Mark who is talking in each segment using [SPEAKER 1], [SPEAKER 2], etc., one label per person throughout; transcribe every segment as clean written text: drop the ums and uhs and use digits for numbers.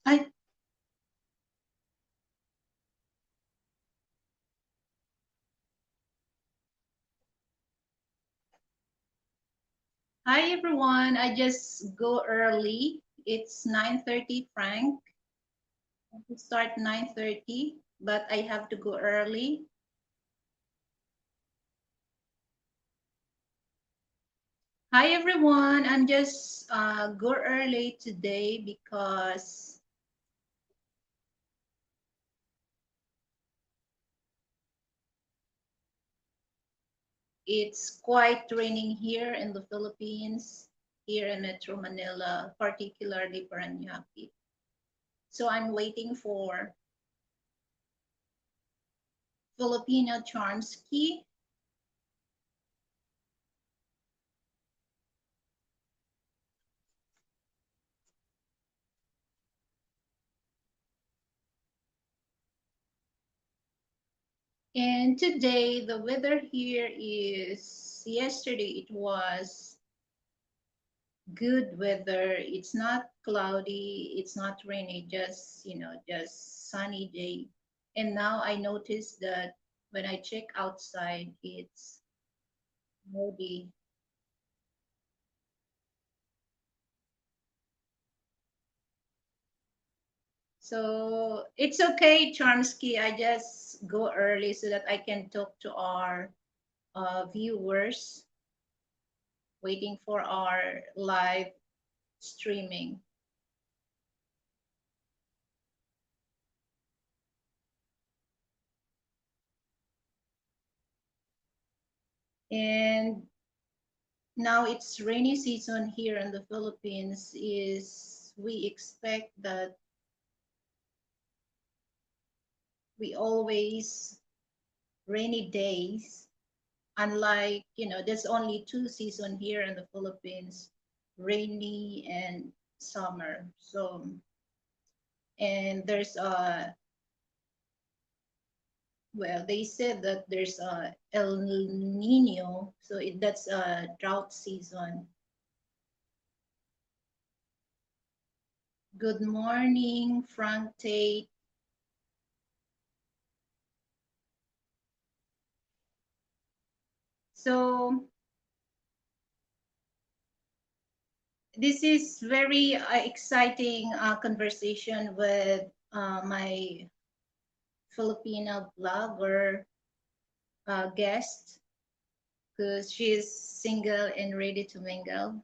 [SPEAKER 1] Hi, hi everyone. I just go early. It's 9:30 Frank. We start 9:30, but I have to go early. Hi everyone. I'm just go early today because it's quite raining here in the Philippines, here in Metro Manila, particularly Paranaque. So I'm waiting for Filipino Charmzkie. And today the weather here is, yesterday it was good weather. It's not cloudy, it's not rainy, just, just sunny day. And now I noticed that when I check outside, it's cloudy. So it's okay, Charmsky. I just go early so that I can talk to our viewers waiting for our live streaming. And now it's rainy season here in the Philippines. Is we expect that we always rainy days, unlike, there's only two season here in the Philippines, rainy and summer. So, and there's well, they said that there's a El Nino, so that's a drought season. Good morning, Frank Tate. So this is very exciting conversation with my Filipino blogger guest, because she's single and ready to mingle.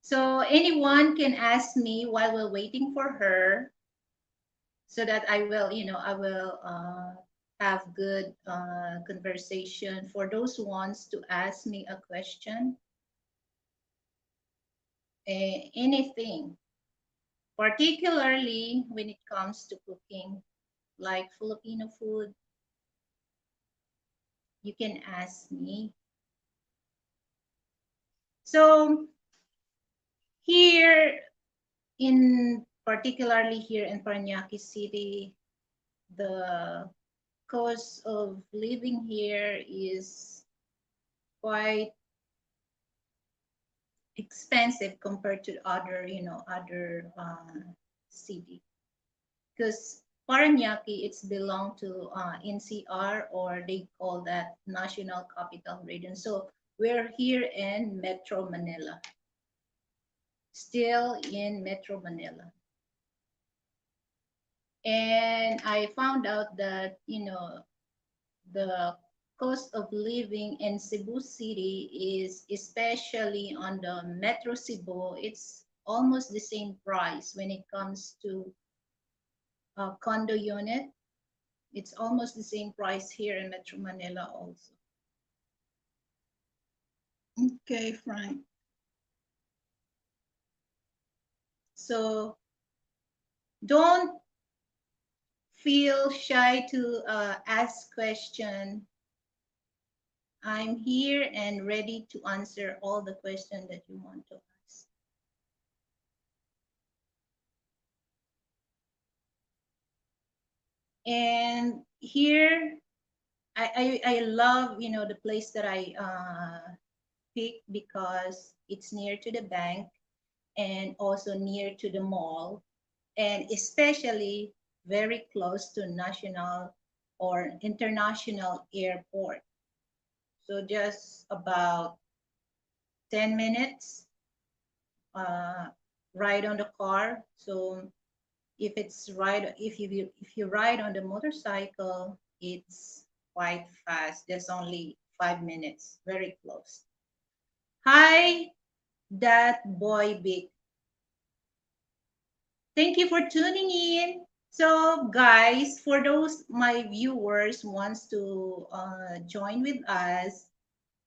[SPEAKER 1] So anyone can ask me while we're waiting for her, so that I will have good conversation. For those who wants to ask me a question, anything, particularly when it comes to cooking, like Filipino food, you can ask me. So here in particularly here in Paranaque City, the cost of living here is quite expensive compared to other city. Because Paranaque, it's belong to NCR, or they call that National Capital Region. So we're here in Metro Manila, still in Metro Manila. And I found out that, the cost of living in Cebu City is, especially on the Metro Cebu, it's almost the same price when it comes to a condo unit. It's almost the same price here in Metro Manila also. Okay, Frank. So don't feel shy to ask question. I'm here and ready to answer all the questions that you want to ask. And here, I love, the place that I pick because it's near to the bank and also near to the mall, and especially very close to national or international airport. So just about 10 minutes uh, ride on the car. So if you ride on the motorcycle, it's quite fast. There's only 5 minutes, very close. Hi, that boy big. Thank you for tuning in. So, guys, for those my viewers wants to join with us,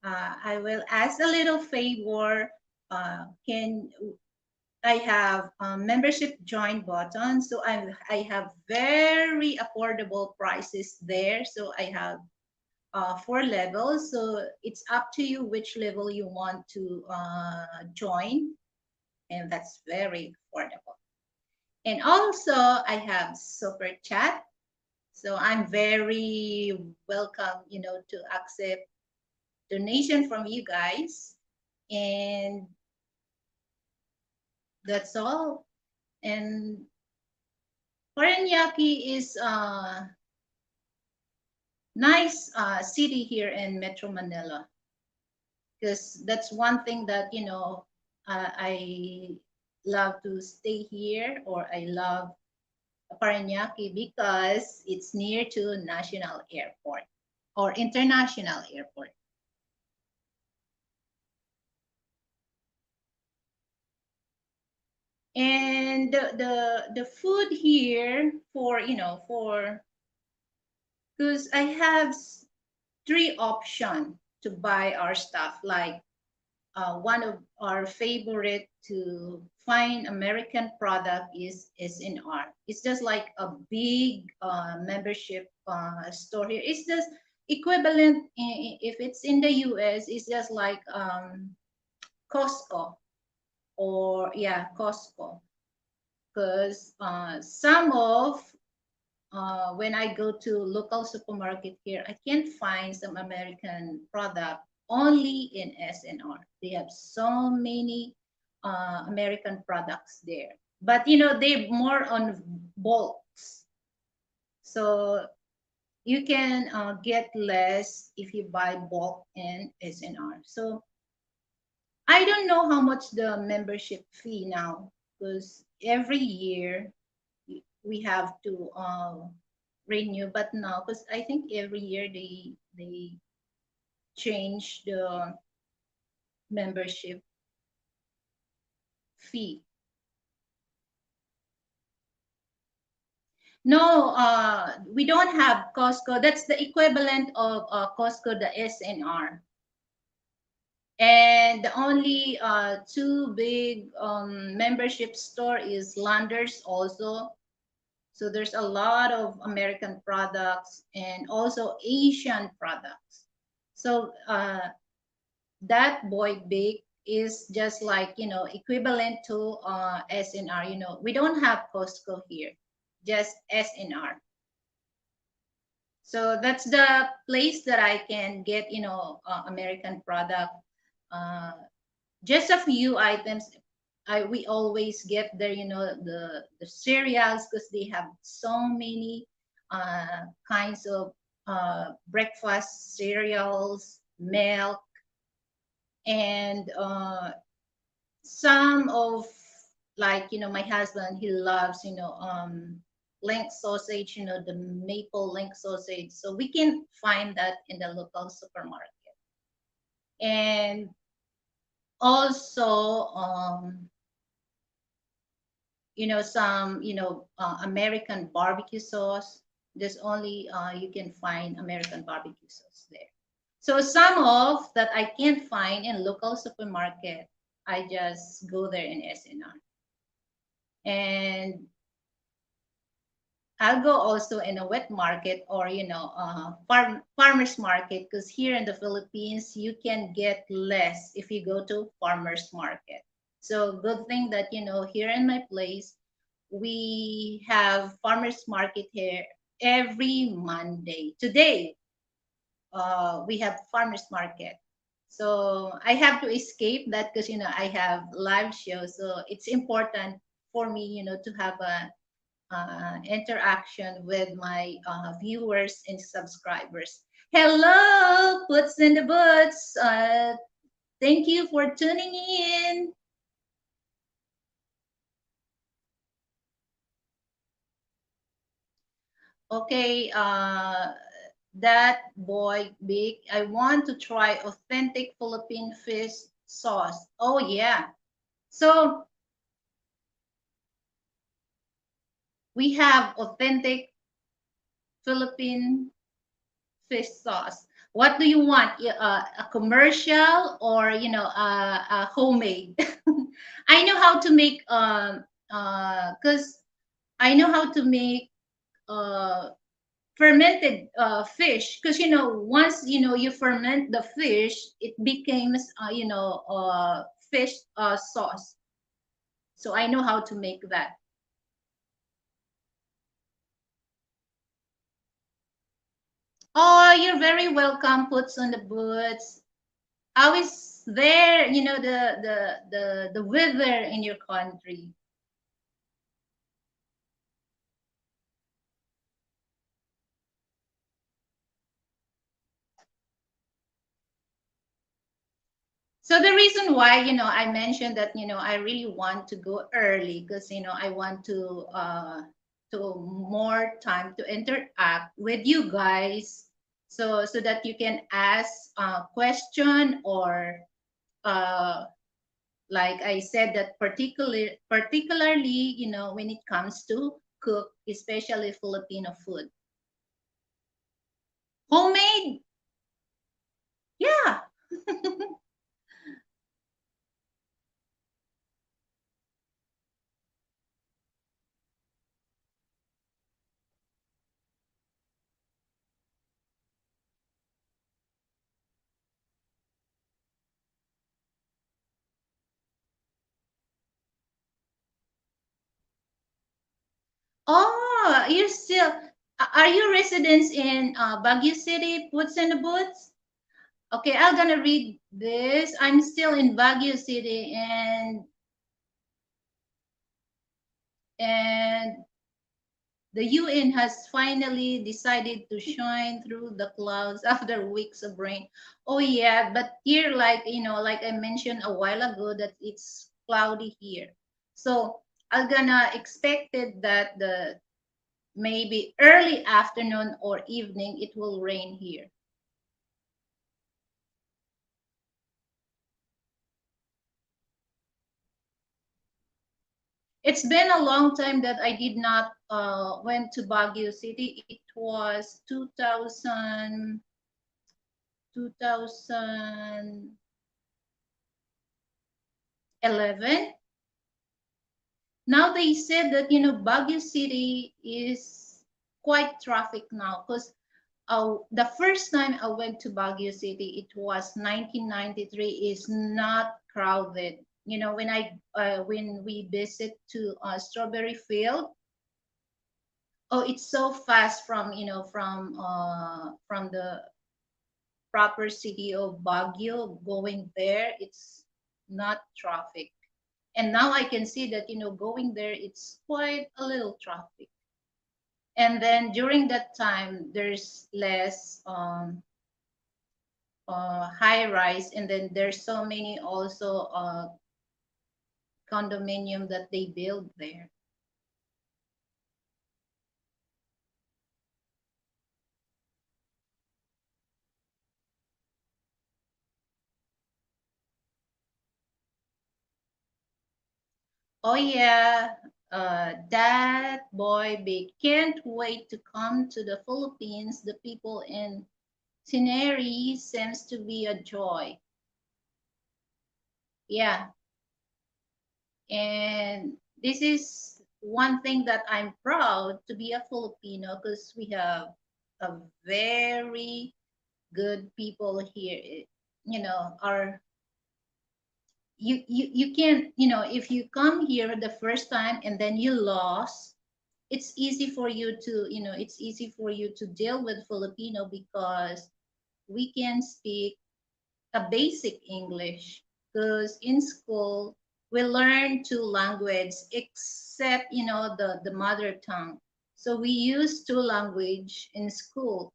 [SPEAKER 1] I will ask a little favor. Can I have a membership join button? So I have very affordable prices there. So I have 4 levels. So it's up to you which level you want to join, and that's very affordable. And also, I have super chat. So I'm very welcome, to accept donation from you guys. And that's all. And Paranaque is a nice city here in Metro Manila, because that's one thing that, I love to stay here, or I love Paranaque because it's near to national airport or international airport. And the food here for, because I have 3 options to buy our stuff. Like one of our favorite to find American product is SNR. It's just like a big membership store here. It's just equivalent if it's in the US. It's just like Costco, or yeah, Costco. Because some of when I go to local supermarket here, I can find some American product only in SNR. They have so many American products there. But they're more on bulks. So you can get less if you buy bulk in SNR. So I don't know how much the membership fee now, because every year we have to renew. But now, because I think every year they change the membership fee. No, we don't have Costco. That's the equivalent of Costco, the SNR. And the only 2 big membership store is Landers also. So there's a lot of American products and also Asian products. So that boy big is just like, equivalent to SNR. We don't have Costco here, just SNR. So that's the place that I can get, American product. Uh, just a few items. We always get there, the cereals, because they have so many kinds of breakfast cereals, milk, and some of, like, my husband, he loves, link sausage, the maple link sausage. So we can find that in the local supermarket. And also some American barbecue sauce. There's only you can find American barbecue sauce there. So some of that I can't find in local supermarket, I just go there in SNR. And I'll go also in a wet market, or farmers market, because here in the Philippines you can get less if you go to farmers market. So good thing that here in my place we have farmers market here every Monday. Today we have farmers market. So I have to escape that because I have live shows, so it's important for me to have a interaction with my viewers and subscribers. Hello, Puts in the Boots. Thank you for tuning in. Okay, that boy big. I want to try authentic Philippine fish sauce. Oh yeah. So we have authentic Philippine fish sauce. What do you want? A commercial or a homemade? I know how to make because I know how to make uh fermented fish because once you ferment the fish it becomes fish sauce, so I know how to make that. Oh, you're very welcome, Puts on the Boots. How is there the weather in your country? So the reason why I mentioned that I really want to go early because I want to more time to interact with you guys, so that you can ask a question or uh, like I said that particularly when it comes to cook, especially Filipino food. Homemade, yeah. Oh, you're still. Are you residents in Baguio City? Puts in the Boots? Okay, I'm gonna read this. I'm still in Baguio City, and the UN has finally decided to shine through the clouds after weeks of rain. Oh yeah, but here, like like I mentioned a while ago, that it's cloudy here. So I'm gonna expected that the maybe early afternoon or evening it will rain here. It's been a long time that I did not went to Baguio City. It was 2011. Now they said that Baguio City is quite traffic now because the first time I went to Baguio City, it was 1993. Is not crowded. When we visit to Strawberry Field. Oh, it's so fast from from the proper city of Baguio going there. It's not traffic. And now I can see that going there it's quite a little traffic. And then during that time there's less high rise, and then there's so many also condominium that they build there. Oh yeah, that boy big can't wait to come to the Philippines. The people in Tineri seems to be a joy. Yeah, and this is one thing that I'm proud to be a Filipino because we have a very good people here. Our you can if you come here the first time and then you lost, it's easy for you to it's easy for you to deal with Filipino because we can speak a basic English, because in school we learn two languages except the mother tongue. So we use two language in school.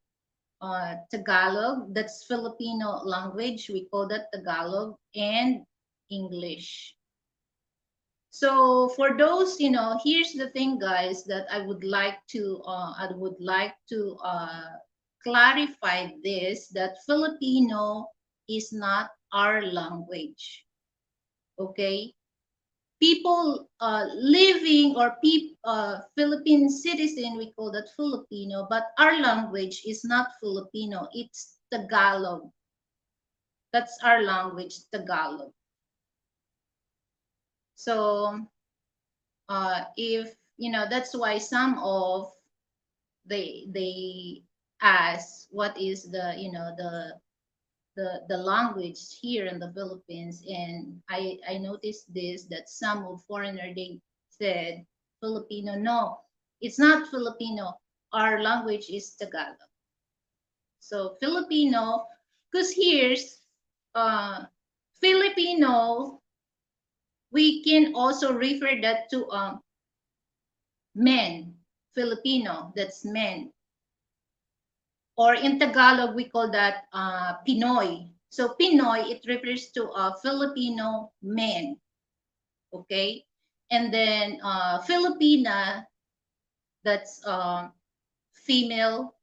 [SPEAKER 1] Tagalog, that's Filipino language. We call that Tagalog, and English. So for those, here's the thing, guys, that I would like to clarify this, that Filipino is not our language. Okay, people living or Philippine citizen, we call that Filipino, but our language is not Filipino. It's Tagalog. That's our language, Tagalog. So if that's why some of they ask what is the language here in the Philippines, and I noticed this, that some of foreigner, they said Filipino. No, it's not Filipino. Our language is Tagalog. So Filipino, because here's Filipino, we can also refer that to men. Filipino, that's men. Or in Tagalog, we call that Pinoy. So Pinoy, it refers to Filipino men, okay? And then Filipina, that's female.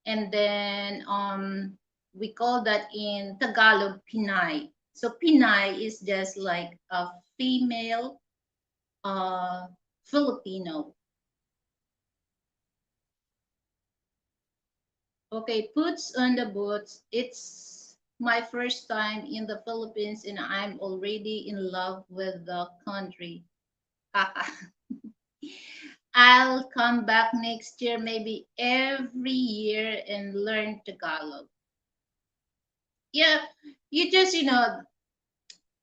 [SPEAKER 1] And then we call that in Tagalog Pinay. So Pinay is just like a female Filipino. Okay, puts on the boots. It's my first time in the Philippines and I'm already in love with the country. I'll come back next year, maybe every year, and learn Tagalog. Yeah, you just,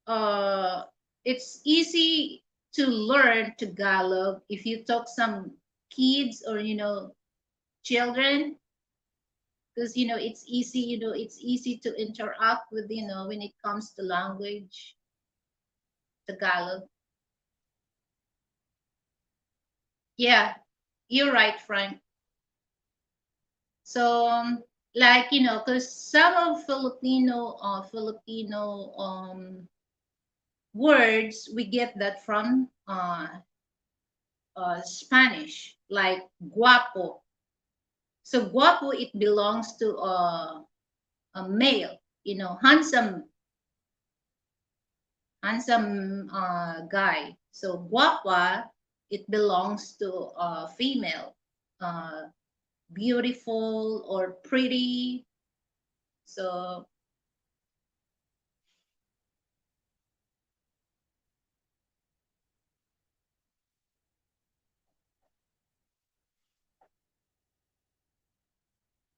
[SPEAKER 1] uh, it's easy to learn Tagalog if you talk some kids or, children, because it's easy to interact with, when it comes to language, Tagalog. Yeah, you're right, Frank. So like, because some of Filipino words, we get that from Spanish, like guapo. So guapo, it belongs to a male, handsome guy. So guapa, it belongs to a female, uh, beautiful or pretty. So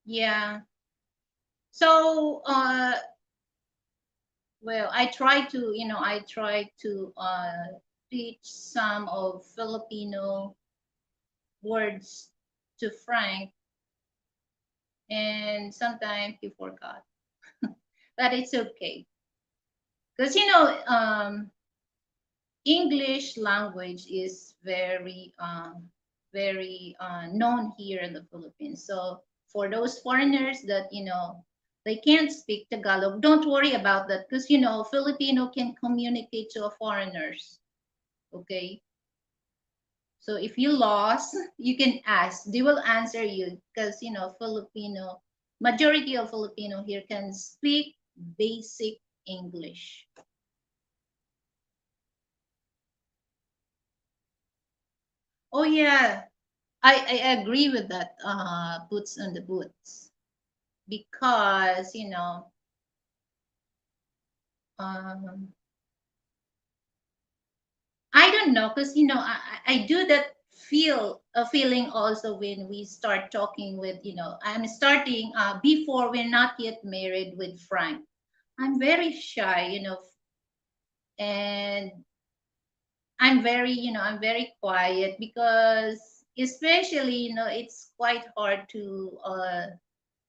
[SPEAKER 1] yeah. So well, I try to teach some of Filipino words to Frank, and sometimes he forgot, but it's okay, because English language is very known here in the Philippines. So for those foreigners that they can't speak Tagalog, don't worry about that, because Filipino can communicate to foreigners. Okay, so if you lost, you can ask. They will answer you, because Filipino, majority of Filipino here can speak basic English. Oh yeah, I agree with that. Boots on the boots, because um, I don't know, because I do that feel a feeling also when we start talking with I'm starting before we're not yet married with Frank. I'm very shy, and I'm very quiet, because especially it's quite hard to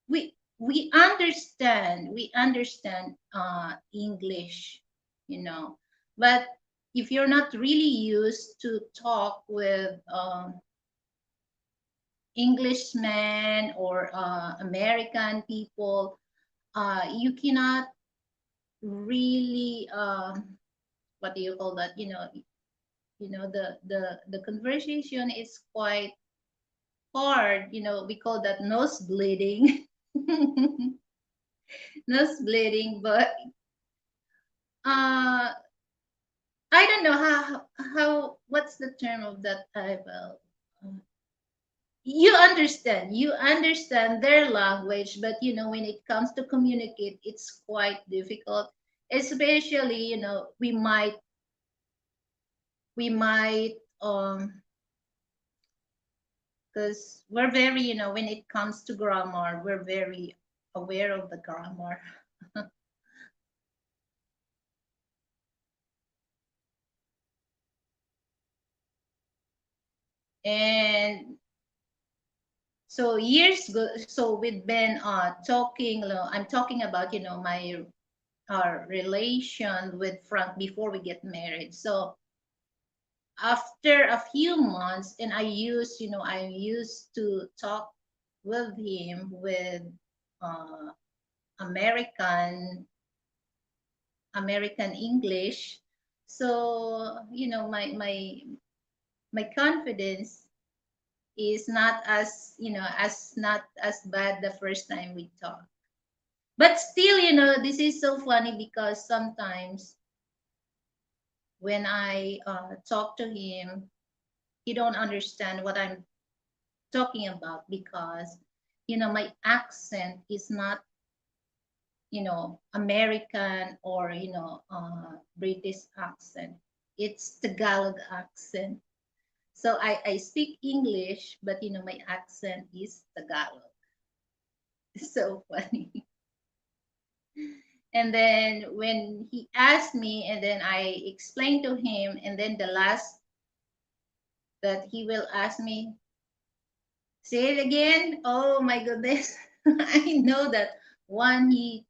[SPEAKER 1] we we understand English, you know, but if you're not really used to talk with Englishmen or American people, you cannot really what do you call that? The conversation is quite hard. We call that nose bleeding, nose bleeding. But uh, I don't know how what's the term of that type of. You understand their language, but when it comes to communicate, it's quite difficult. Especially, we might because we're very, when it comes to grammar, we're very aware of the grammar. And so years go, so we've been talking. I'm talking about, my our relation with Frank before we get married. So after a few months, and I used to talk with him with uh, american American English. So my confidence is not as bad the first time we talk. But still, this is so funny because sometimes when I talk to him, he don't understand what I'm talking about because my accent is not American or British accent. It's Tagalog accent. So I speak English, but my accent is Tagalog. So funny. And then when he asked me, and then I explained to him, and then the last that he will ask me, say it again. Oh my goodness. I know that when he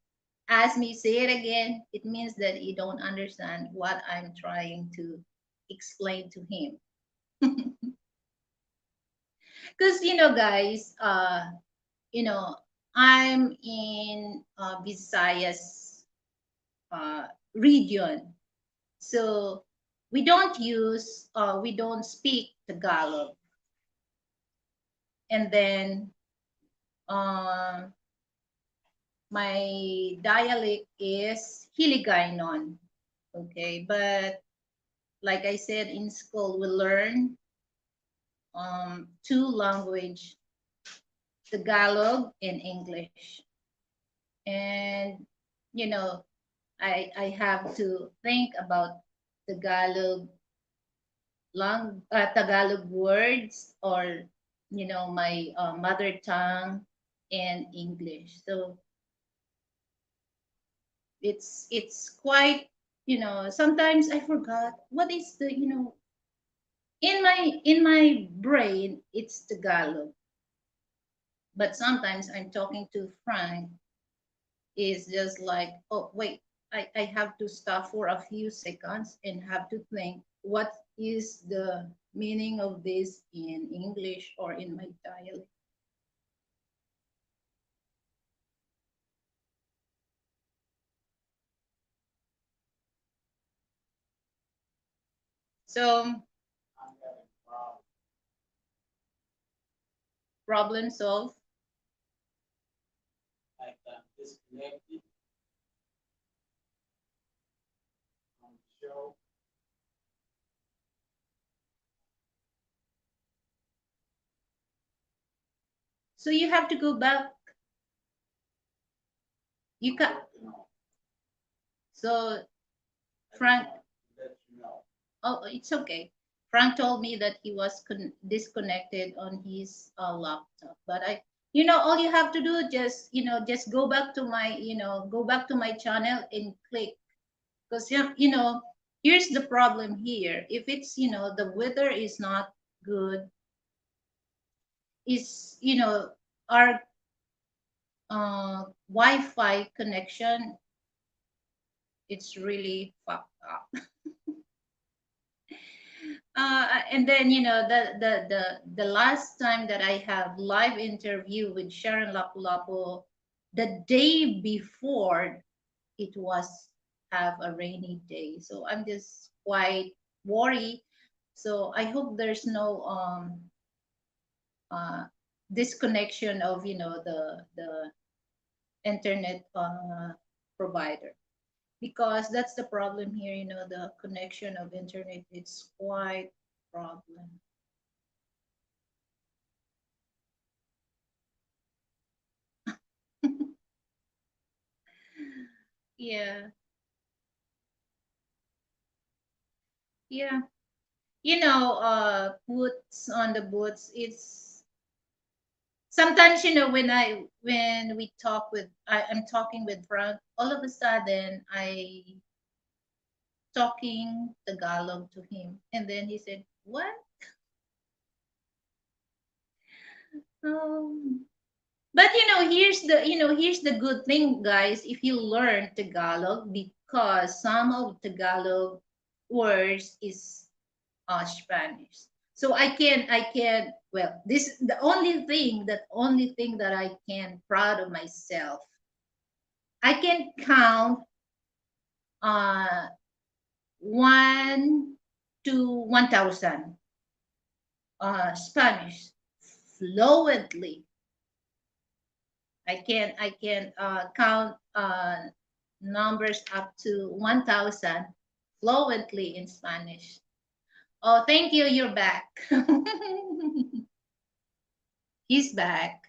[SPEAKER 1] asks me, say it again, it means that he don't understand what I'm trying to explain to him. Because, guys, you know, I'm in Visayas uh, region. So we don't speak Tagalog. And then uh, my dialect is Hiligaynon. Okay, but like I said, in school we learn two language, Tagalog and English. And you know, I have to think about Tagalog Tagalog words, or my mother tongue and English. So it's quite, sometimes I forgot what is the, in my brain it's Tagalog, but sometimes I'm talking to Frank, is just like, oh wait, I have to stop for a few seconds and have to think what is the meaning of this in English or in my dialect. So problem solved. So you have to go back. You can. So Frank, oh, it's okay. Frank told me that he was disconnected on his laptop, but all you have to do, just go back to my channel and click. Because here's the problem here. If it's, the weather is not good, is our Wi-Fi connection, it's really fucked up. And then the last time that I have live interview with Sharon Lapu-Lapu, the day before it was have a rainy day, so I'm just quite worried. So I hope there's no uh, disconnection of the internet provider, because that's the problem here. The connection of internet, it's quite problem. Yeah, yeah. Boots on the boots. It's sometimes, when we talk with, I'm talking with Frank, all of a sudden I talking Tagalog to him, and then he said, "What?" Um, but here's the good thing, guys. If you learn Tagalog, because some of Tagalog words is Spanish. So I can, well, this the only thing that I can proud of myself. I can count uh 1 to 1,000 Spanish fluently. I can count numbers up to 1,000 fluently in Spanish. Oh, thank you. You're back. He's back.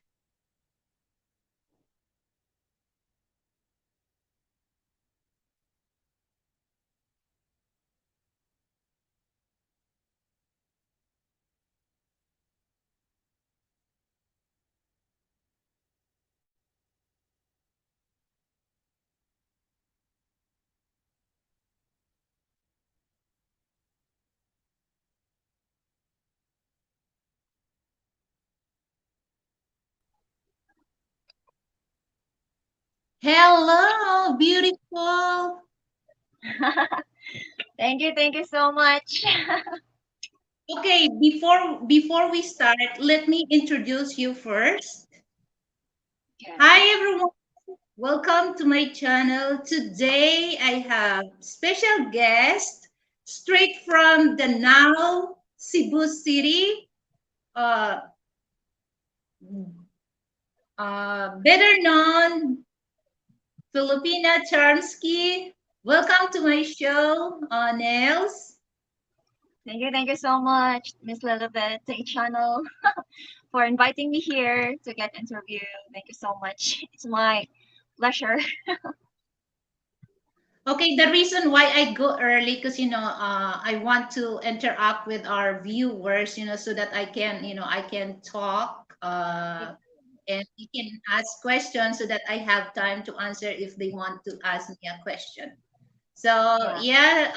[SPEAKER 1] Hello, beautiful.
[SPEAKER 2] Thank you so much.
[SPEAKER 1] Okay, before we start, let me introduce you first.
[SPEAKER 2] Okay.
[SPEAKER 1] Hi everyone, welcome to my channel. Today I have special guest straight from the now Cebu City, uh, better known Filipina Charmzkie. Welcome to my show, Nels.
[SPEAKER 2] Thank you so much, Miss Lilibet, Thank channel, for inviting me here to get interviewed. Thank you so much. It's my pleasure.
[SPEAKER 1] Okay, the reason why I go early, because I want to interact with our viewers, so that I can talk, and we can ask questions so that I have time to answer if they want to ask me a question. So
[SPEAKER 2] Yeah.
[SPEAKER 1] yeah,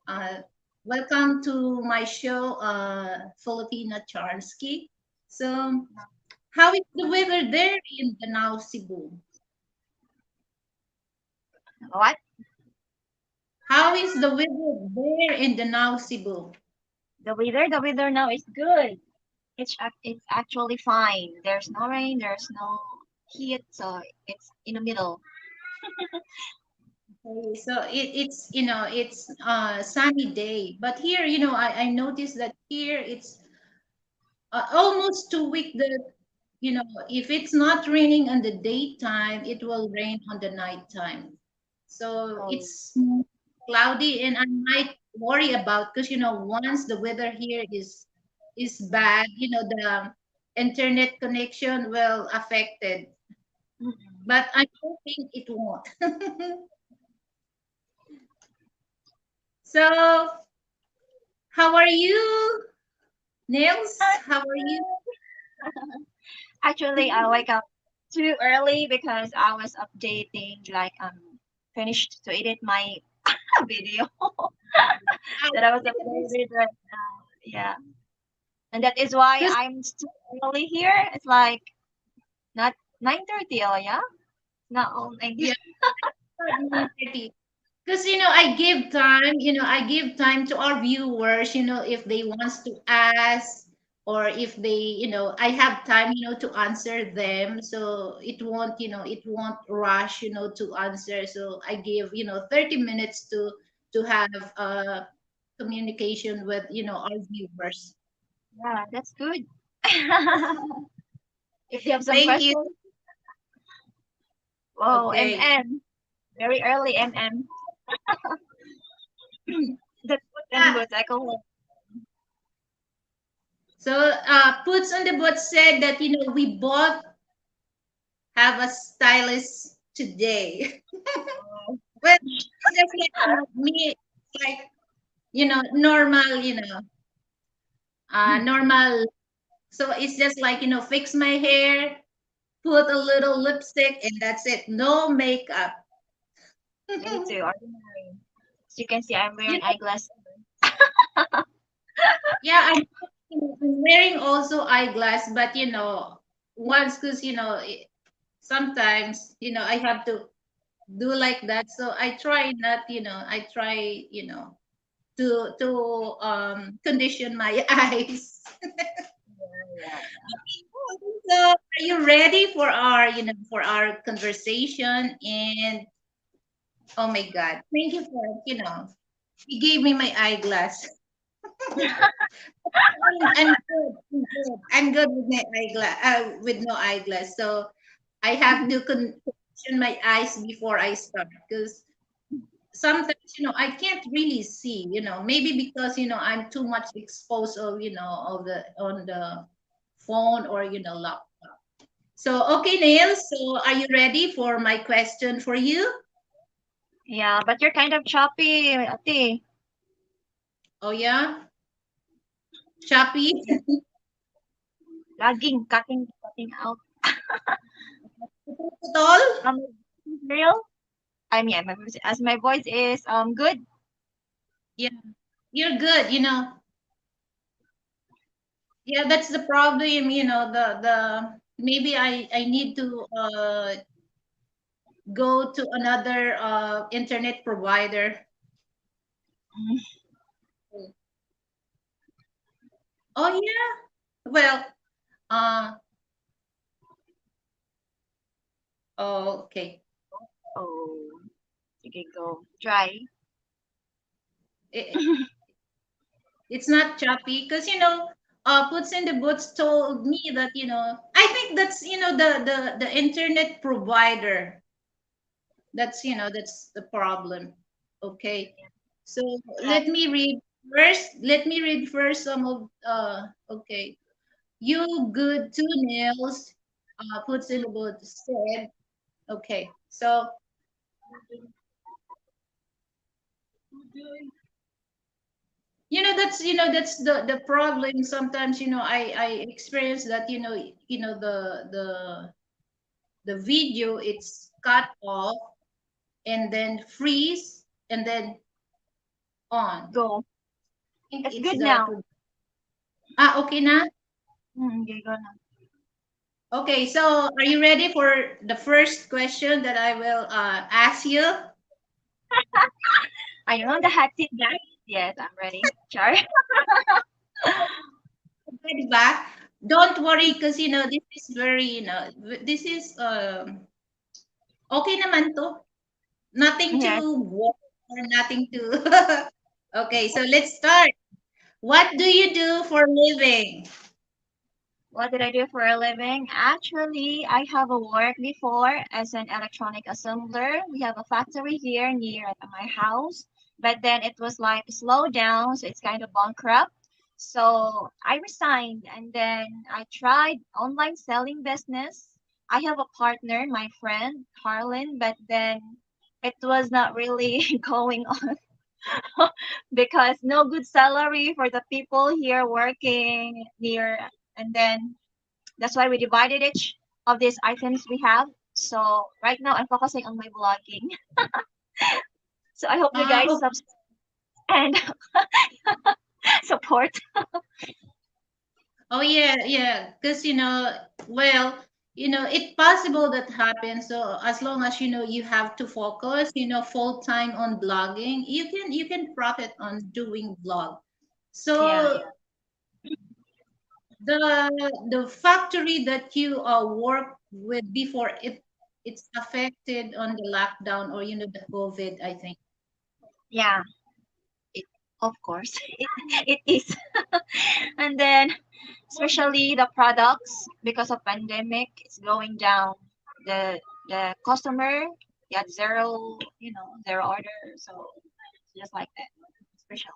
[SPEAKER 1] uh, welcome to my show, Filipina Charmzkie. So how is the weather there in Danao, Cebu?
[SPEAKER 2] What?
[SPEAKER 1] How is the weather there in Danao, Cebu?
[SPEAKER 2] The weather now is good. It's actually fine. There's no rain, there's no heat, so it's in the middle.
[SPEAKER 1] Okay, so it's sunny day, but here I noticed that here it's almost 2 weeks that if it's not raining in the daytime, it will rain on the nighttime. So
[SPEAKER 2] Oh.
[SPEAKER 1] it's cloudy, and I might worry about, because once the weather here is bad, the internet connection will affected.
[SPEAKER 2] Mm-mm.
[SPEAKER 1] But I'm hoping it won't. So how are you, Nils?
[SPEAKER 2] I'm
[SPEAKER 1] How are you?
[SPEAKER 2] Actually, I wake up too early because I was updating, like finished to edit my video that I was uploaded right now. Yeah, and that is why
[SPEAKER 1] Because
[SPEAKER 2] I'm still early here. It's like not. 9:30. Oh yeah, not all 9.
[SPEAKER 1] Yeah, 9:30. Because I give time to our viewers, if they wants to ask, or if they, I have time, to answer them. So it won't rush, to answer. So I give, 30 minutes to have communication with, our viewers.
[SPEAKER 2] Yeah, that's good. If you have some
[SPEAKER 1] Thank you.
[SPEAKER 2] questions, oh,
[SPEAKER 1] Okay.
[SPEAKER 2] MM, very early MM. The foot and
[SPEAKER 1] Yeah.
[SPEAKER 2] boots. I call it.
[SPEAKER 1] So Puts on the Boat said that, we both have a stylist today.
[SPEAKER 2] Oh,
[SPEAKER 1] Well, it's just like, me, like, normal, normal. So it's just like, fix my hair, put a little lipstick, and that's it. No makeup.
[SPEAKER 2] me too. Ordinary. As you can see, I'm
[SPEAKER 1] You
[SPEAKER 2] wearing
[SPEAKER 1] know,
[SPEAKER 2] eyeglasses.
[SPEAKER 1] yeah, I'm wearing also eyeglass, but, once, because, sometimes, I have to do like that. So I try not, I try, to condition my eyes.
[SPEAKER 2] Yeah.
[SPEAKER 1] So are you ready for our conversation? And oh my God, thank you for, you gave me my eyeglass. I'm good. I'm good. I'm good with my eyeglass, with no eyeglass. So I have to condition my eyes before I start, because sometimes, I can't really see, maybe because, I'm too much exposed of, of the on the phone, or, laptop. So, okay, Neil, so are you ready for my question for you?
[SPEAKER 2] Yeah, but you're kind of choppy, ate.
[SPEAKER 1] Oh, yeah? Choppy?
[SPEAKER 2] Lagging, cutting out.
[SPEAKER 1] Tall?
[SPEAKER 2] Um, real. I mean, as my voice is good.
[SPEAKER 1] Yeah, you're good, Yeah, that's the problem, maybe I need to go to another internet provider.
[SPEAKER 2] Mm,
[SPEAKER 1] Oh, yeah. Well, uh, oh, okay.
[SPEAKER 2] oh, sige, go. Try.
[SPEAKER 1] It, it's not choppy because, Puts in the Boots told me that, I think that's, the internet provider. That's the problem. Okay. So
[SPEAKER 2] Right.
[SPEAKER 1] let me read first some of, okay. You good two nails, Puts in the Boots said. Okay. So, that's the problem. Sometimes, I experience that, the video, it's cut off, and then freeze, and then on.
[SPEAKER 2] Go.
[SPEAKER 1] I think
[SPEAKER 2] It's
[SPEAKER 1] it's
[SPEAKER 2] good
[SPEAKER 1] the
[SPEAKER 2] now.
[SPEAKER 1] okay na.
[SPEAKER 2] Okay, go now.
[SPEAKER 1] Okay, so are you ready for the first question that I will ask you?
[SPEAKER 2] Are you on the hot seat, guys? Yes, I'm ready. Char.
[SPEAKER 1] Ready ba? Don't worry, because, this is very, this is okay naman to. Nothing to
[SPEAKER 2] Yes.
[SPEAKER 1] worry, or nothing to. Okay, so let's start. What do you do for living?
[SPEAKER 2] What did I do for a living? Actually, I have a work before as an electronic assembler. We have a factory here near at my house, but then it was like slowed down, so it's kind of bankrupt. So I resigned and then I tried online selling business. I have a partner, my friend, Harlan, but then it was not really going on because no good salary for the people here working near, and then that's why we divided each of these items we have. So right now I'm focusing on my blogging. So I hope you guys
[SPEAKER 1] Okay.
[SPEAKER 2] and support.
[SPEAKER 1] Oh, yeah, yeah. Because, well, it's possible that happens. So as long as you have to focus, full time on blogging, you can profit on doing vlog.
[SPEAKER 2] Yeah,
[SPEAKER 1] So the factory that you work with before, it's affected on the lockdown, or the COVID, I think.
[SPEAKER 2] yeah. It, of course, it is. And then, especially the products, because of pandemic, it's going down. The customer got zero, zero order. So just like that, especially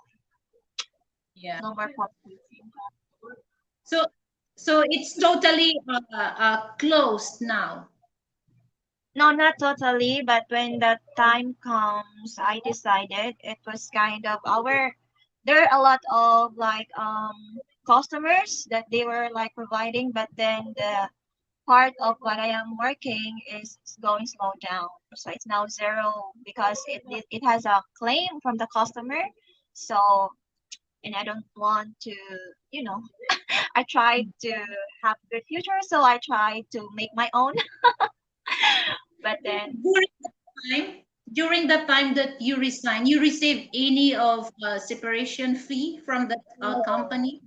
[SPEAKER 1] Yeah.
[SPEAKER 2] no more purchasing.
[SPEAKER 1] So it's totally closed now.
[SPEAKER 2] No, not totally, but when the time comes, I decided it was kind of our. There are a lot of like customers that they were like providing, but then the part of what I am working is going slow down. So it's now zero because it has a claim from the customer. So and I don't want to, you know, I tried to have good future, so I tried to make my own. But then
[SPEAKER 1] During time, during the time that you resign, you receive any of separation fee from the
[SPEAKER 2] no,
[SPEAKER 1] company?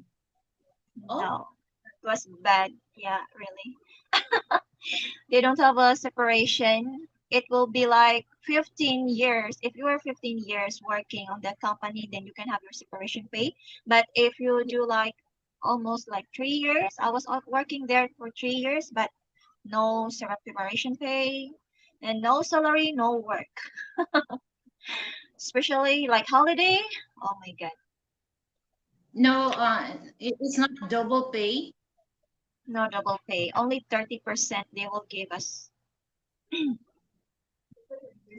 [SPEAKER 1] Oh,
[SPEAKER 2] no, it was bad. Yeah, really. They don't have a separation. It will be like 15 years. If you are 15 years working on that company, then you can have your separation pay. But if you do like almost like 3 years, I was working there for 3 years, but no separation pay and no salary, no work. Especially like holiday. Oh my God,
[SPEAKER 1] no, it's not double pay.
[SPEAKER 2] no double pay. Only 30% they will give us.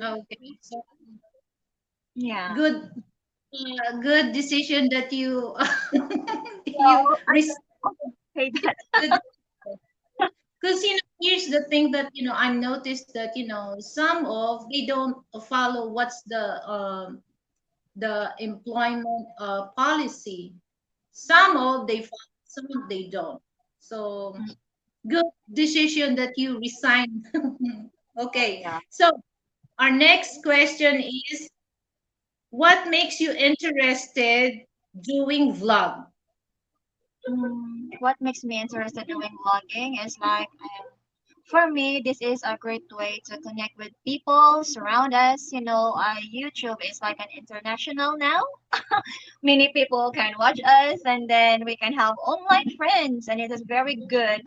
[SPEAKER 1] Okay, so
[SPEAKER 2] Yeah.
[SPEAKER 1] good, good decision that you you
[SPEAKER 2] So I
[SPEAKER 1] received.
[SPEAKER 2] don't pay that.
[SPEAKER 1] Because here's the thing that I noticed that some of they don't follow what's the employment policy. Some of they follow, some they don't. So good decision that you resigned. Okay,
[SPEAKER 2] Yeah.
[SPEAKER 1] so our next question is, what makes you interested doing vlog?
[SPEAKER 2] What makes me interested doing vlogging is like, for me, this is a great way to connect with people surround us. YouTube is like an international now. Many people can watch us, and then we can have online friends, and it is very good.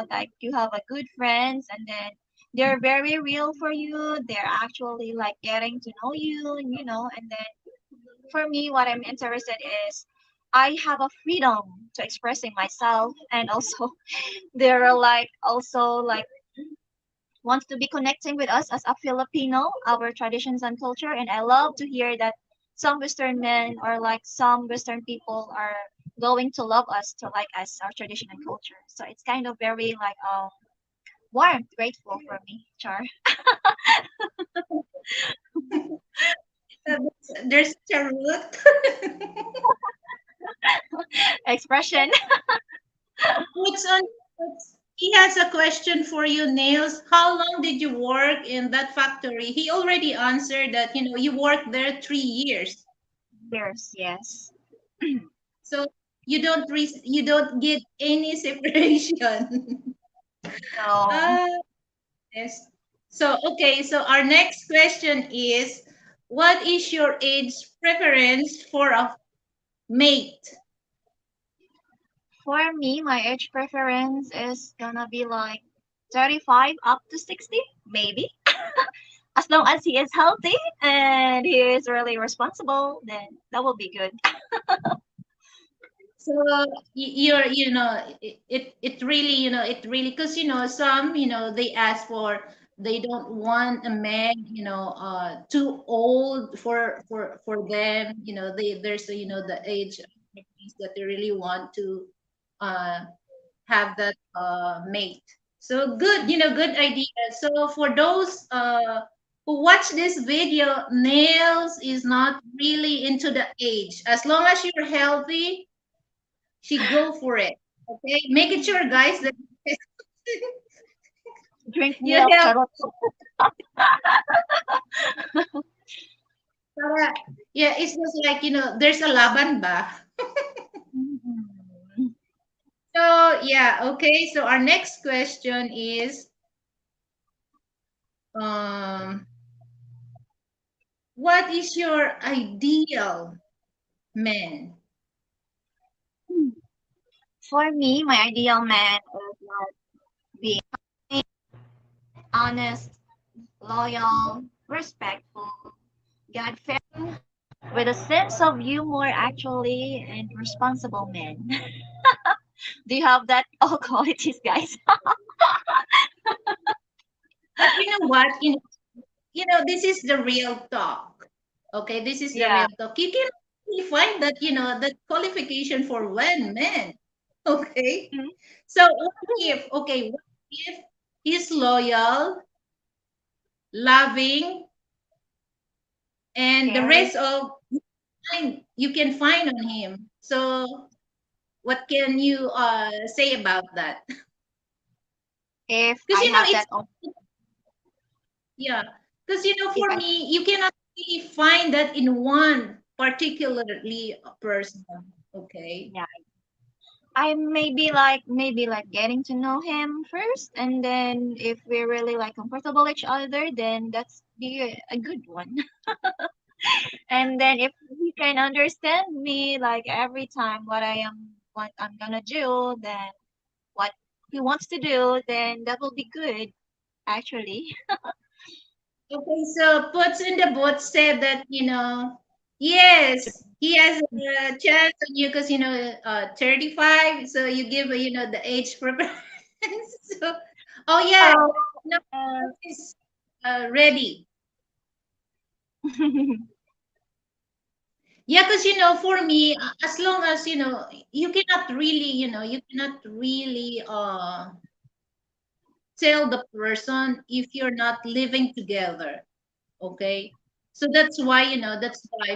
[SPEAKER 2] Like you have a good friends, and then they're very real for you. They're actually like getting to know you, and then for me, what I'm interested is I have a freedom to expressing myself, and also they're like also like wants to be connecting with us as a Filipino, our traditions and culture, and I love to hear that some Western men or like some Western people are going to love us to like us, our tradition and culture. So it's kind of very like warm, grateful for me, Char.
[SPEAKER 1] There's such a root.
[SPEAKER 2] Expression.
[SPEAKER 1] What's on? He has a question for you, Nails. How long did you work in that factory? He already answered that, you worked there 3 years.
[SPEAKER 2] Yes, yes.
[SPEAKER 1] So you don't get any separation.
[SPEAKER 2] No.
[SPEAKER 1] Ah, yes. So okay, so our next question is, what is your age preference for a mate?
[SPEAKER 2] For me, my age preference is gonna be like 35 up to 60, maybe. As long as he is healthy and he is really responsible, then that will be good.
[SPEAKER 1] So you're it really because some they ask for, they don't want a man too old for them, there's the age that they really want to uh have that mate. So good, good idea. So for those who watch this video, Nails is not really into the age. As long as you're healthy, she go for it. Okay, make it sure, guys, that
[SPEAKER 2] Drink
[SPEAKER 1] You
[SPEAKER 2] milk,
[SPEAKER 1] help.
[SPEAKER 2] charot.
[SPEAKER 1] Yeah, it's just like, there's a laban ba.
[SPEAKER 2] Mhm.
[SPEAKER 1] So yeah, okay. So our next question is, um, what is your ideal man?
[SPEAKER 2] For me, my ideal man is like being honest, loyal, respectful, God-fearing, with a sense of humor actually, and responsible man. Do you have that all qualities, guys?
[SPEAKER 1] But you know what? This is the real talk. Okay, this is the
[SPEAKER 2] Yeah.
[SPEAKER 1] real talk. You can really find that, that qualification for one man. Okay.
[SPEAKER 2] Mhm.
[SPEAKER 1] So what if he's loyal, loving, and the
[SPEAKER 2] Caring.
[SPEAKER 1] rest of you can find on him. So what can you say about that?
[SPEAKER 2] If
[SPEAKER 1] Because
[SPEAKER 2] I have
[SPEAKER 1] it's
[SPEAKER 2] that, all,
[SPEAKER 1] yeah. Because
[SPEAKER 2] if
[SPEAKER 1] for
[SPEAKER 2] I
[SPEAKER 1] me, you cannot really find that in one particularly person. Okay.
[SPEAKER 2] yeah, I maybe like getting to know him first, and then if we're really like comfortable each other, then that's be a good one. And then if he can understand me like every time what I'm gonna do, then what he wants to do, then that will be good actually.
[SPEAKER 1] Okay, so puts in the boat said that, yes, he has a chance on you because, 35. So you give, the age preference. So, oh, yeah,
[SPEAKER 2] Oh,
[SPEAKER 1] no,
[SPEAKER 2] uh,
[SPEAKER 1] is ready. Yeah, because, for me, as long as, you cannot really tell the person if you're not living together. Okay. So that's why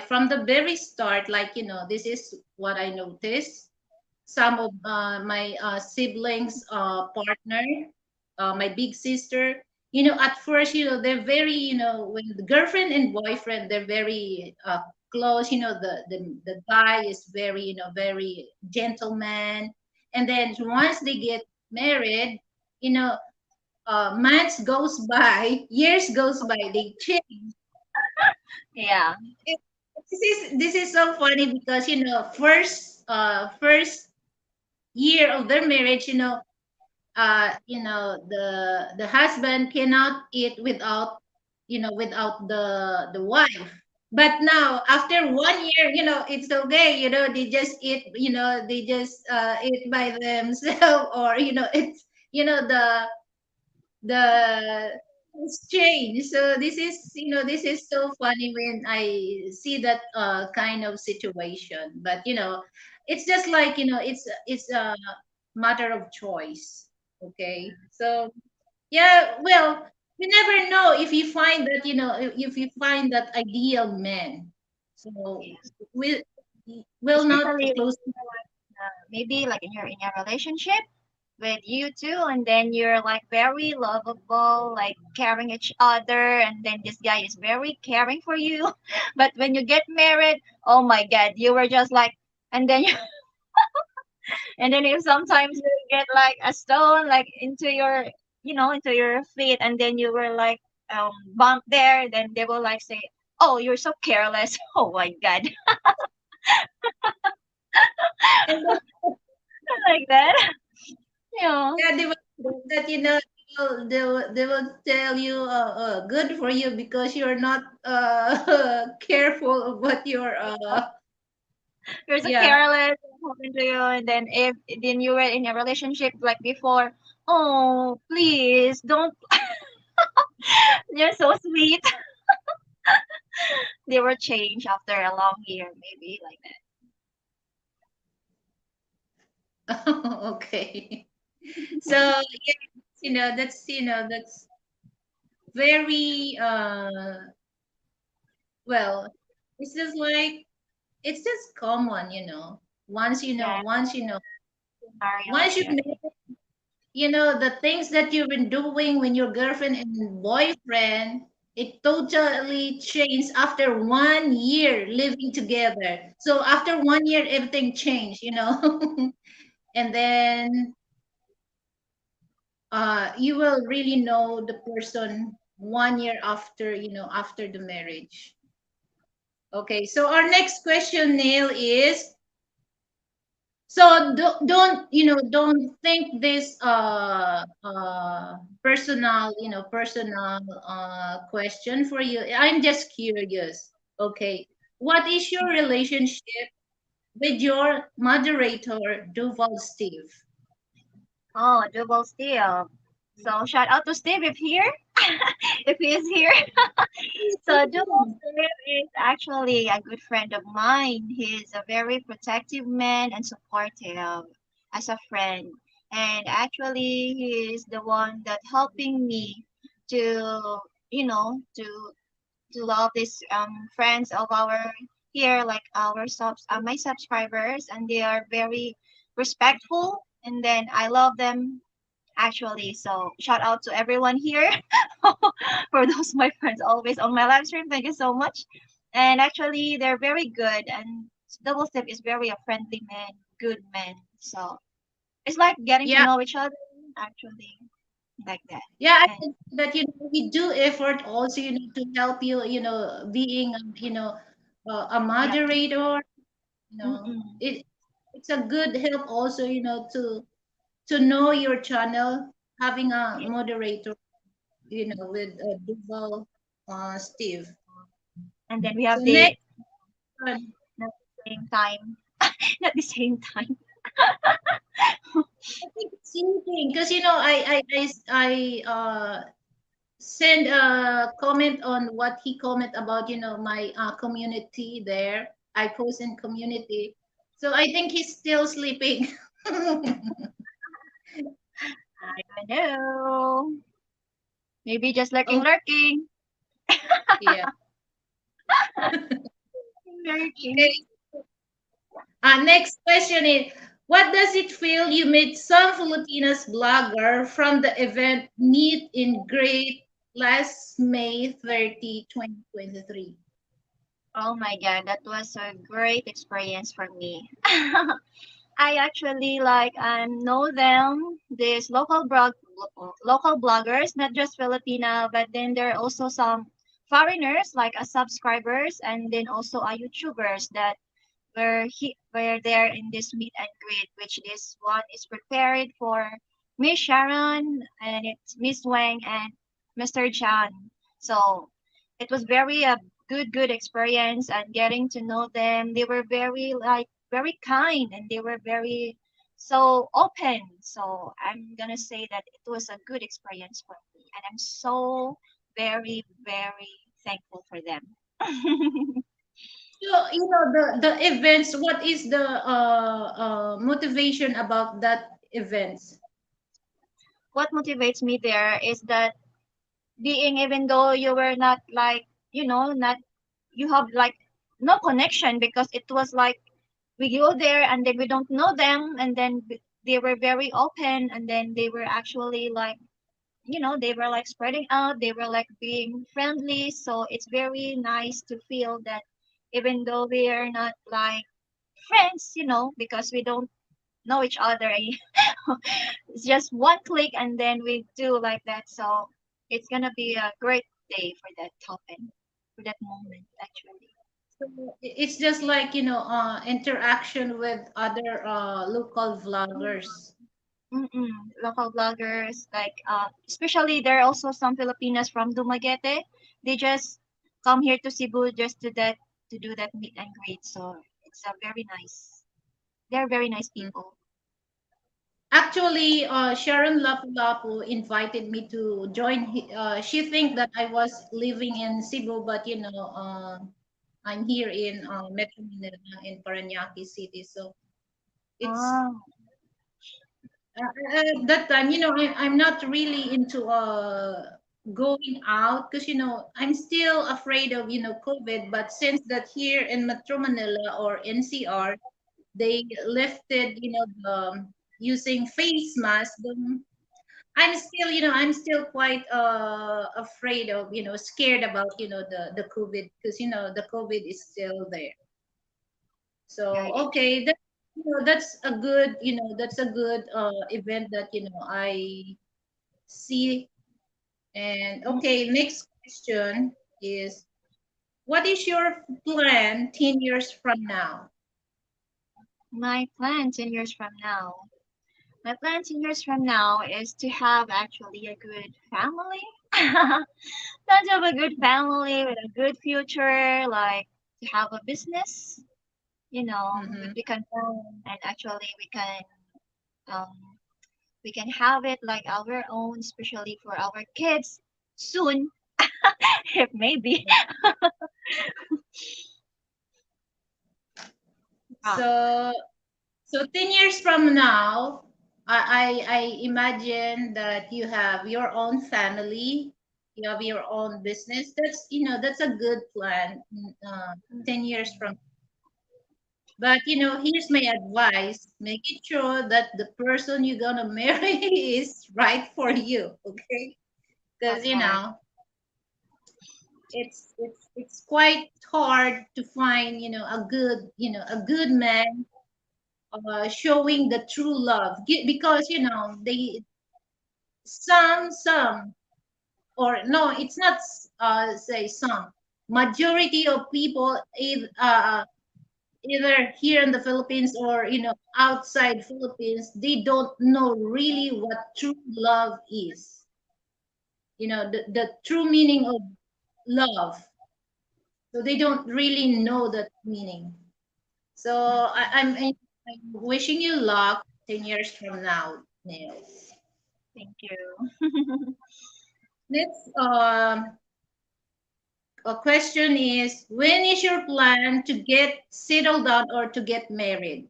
[SPEAKER 1] from the very start, like, this is what I noticed. Some of my siblings partner, my big sister, at first, they're very, when the girlfriend and boyfriend, they're very close. The guy is very, very gentleman. And then once they get married, you know months goes by, years goes by, they change.
[SPEAKER 2] yeah,
[SPEAKER 1] It- this is so funny because, first year of their marriage, the husband cannot eat without the wife. But now after 1 year, it's okay. They just eat by themselves, or it's the exchange. So this is so funny when I see that kind of situation. But it's just like, it's a matter of choice. Okay. So yeah, well, you never know if you find that, if you find that ideal man. So
[SPEAKER 2] yes.
[SPEAKER 1] we will not
[SPEAKER 2] Especially
[SPEAKER 1] close.
[SPEAKER 2] maybe like in your relationship with you two, and then you're like very lovable, like caring each other, and then this guy is very caring for you. But when you get married, oh my god, you were just like, and then you, and then if sometimes you get like a stone like into your, into your feet, and then you were like bump there, then they will like say, oh, you're so careless. Oh my god.
[SPEAKER 1] And then,
[SPEAKER 2] Like that. Yeah.
[SPEAKER 1] yeah, they will that they will tell you, good for you because you're not careful of what you're
[SPEAKER 2] You're so
[SPEAKER 1] yeah.
[SPEAKER 2] careless, what happened to you, and then if then you were in a relationship like before, oh please don't, you're so sweet. They were changed after a long year, maybe like
[SPEAKER 1] Okay. So yeah, that's very well, it's just like, it's just common.
[SPEAKER 2] that. Yeah,
[SPEAKER 1] Once you know
[SPEAKER 2] scenario
[SPEAKER 1] once
[SPEAKER 2] like
[SPEAKER 1] you
[SPEAKER 2] that.
[SPEAKER 1] the things that you've been doing when your girlfriend and boyfriend, it totally changed after 1 year living together. So after 1 year, everything changed. And then you will really know the person 1 year after the marriage. Okay, so our next question, Neil, is so don't think this personal question for you. I'm just curious. Okay, what is your relationship with your moderator, Duval Steve?
[SPEAKER 2] Oh, double steal. So shout out to Steve if here, if he is here. So double Steve is actually a good friend of mine. He's a very protective man and supportive as a friend. And actually, he is the one that helping me to, to love these friends of our here, like our my subscribers, and they are very respectful. And then I love them actually. So shout out to everyone here for those my friends always on my live stream. Thank you so much. And actually, they're very good. And Double Step is very a friendly man, good man. So it's like getting to
[SPEAKER 1] Yeah,
[SPEAKER 2] know each other. Actually, like that.
[SPEAKER 1] yeah, I
[SPEAKER 2] And
[SPEAKER 1] think that we do effort also, to help you, being a
[SPEAKER 2] yeah.
[SPEAKER 1] moderator.
[SPEAKER 2] Mm-mm.
[SPEAKER 1] It's a good help also, to know your channel, having a
[SPEAKER 2] Yeah.
[SPEAKER 1] moderator, with Duval, Steve.
[SPEAKER 2] And then we
[SPEAKER 1] So
[SPEAKER 2] have the
[SPEAKER 1] next one,
[SPEAKER 2] not the same time, not the same time.
[SPEAKER 1] I think it's easy because I send a comment on what he comment about my community there. I post in community, so I think he's still sleeping.
[SPEAKER 2] I don't know. Maybe just lurking,
[SPEAKER 1] Okay,
[SPEAKER 2] lurking,
[SPEAKER 1] yeah.
[SPEAKER 2] lurking.
[SPEAKER 1] Okay. Next question is, what does it feel you met some Filipinas blogger from the event Meet in Great last May 30, 2023?
[SPEAKER 2] Oh my god, that was a great experience for me. I actually know them, these local bloggers, not just Filipina, but then there are also some foreigners like a subscribers and then also a YouTubers that were there in this meet and greet, which this one is prepared for Miss Sharon and it's Miss Wang and Mr. Chan. So it was very a good experience and getting to know them. They were very kind and they were very so open. So I'm gonna say that it was a good experience for me and I'm so very thankful for them.
[SPEAKER 1] So, the events, what is the motivation about that events?
[SPEAKER 2] What motivates me there is that being even though you were not not you have no connection because it was like we go there and then we don't know them and then they were very open and then they were actually they were like spreading out, they were like being friendly, so it's very nice to feel that even though we are not like friends, because we don't know each other. It's just one click and then we do like that. So it's gonna be a great day for that topic, for that moment actually.
[SPEAKER 1] So it's just like, interaction with other local vloggers.
[SPEAKER 2] Mm-mm. Local bloggers, especially there are also some Filipinas from Dumaguete. They just come here to Cebu just to do that meet and greet. So it's a very nice. They're very nice
[SPEAKER 1] Mm.
[SPEAKER 2] people.
[SPEAKER 1] Actually, Sharon Lapu-Lapu invited me to join. She think that I was living in Cebu, but I'm here in Metro Manila in Parañaque City. So it's
[SPEAKER 2] Oh.
[SPEAKER 1] at that time, I'm not really into going out because I'm still afraid of COVID. But since that here in Metro Manila or NCR, they lifted, the using face mask. I'm still, I'm still quite afraid of, scared about, the COVID, because the COVID is still there.
[SPEAKER 2] Very
[SPEAKER 1] So
[SPEAKER 2] dangerous.
[SPEAKER 1] okay, that's a good event that I see. And okay, next question is, what is your plan 10 years from now?
[SPEAKER 2] My plan 10 years from now. My plan 10 years from now is to have actually a good family. Not to have a good family with a good future, like to have a business, which
[SPEAKER 1] Mm-hmm.
[SPEAKER 2] we can own, and actually um we can have it like our own, especially for our kids soon, if maybe. Ah,
[SPEAKER 1] So, 10 years from now, I imagine that you have your own family, you have your own business. That's a good plan. 10 years from. But here's my advice: make it sure that the person you're gonna marry is right for you. Okay,
[SPEAKER 2] of
[SPEAKER 1] because
[SPEAKER 2] course.
[SPEAKER 1] it's quite hard to find a good man showing the true love. Because they some, or no, it's not say some, majority of people, either here in the Philippines or outside Philippines, they don't know really what true love is, the true meaning of love. So they don't really know that meaning. So I'm wishing you luck 10 years from now, Neil.
[SPEAKER 2] Thank you.
[SPEAKER 1] Next question is, when is your plan to get settled down or to get married?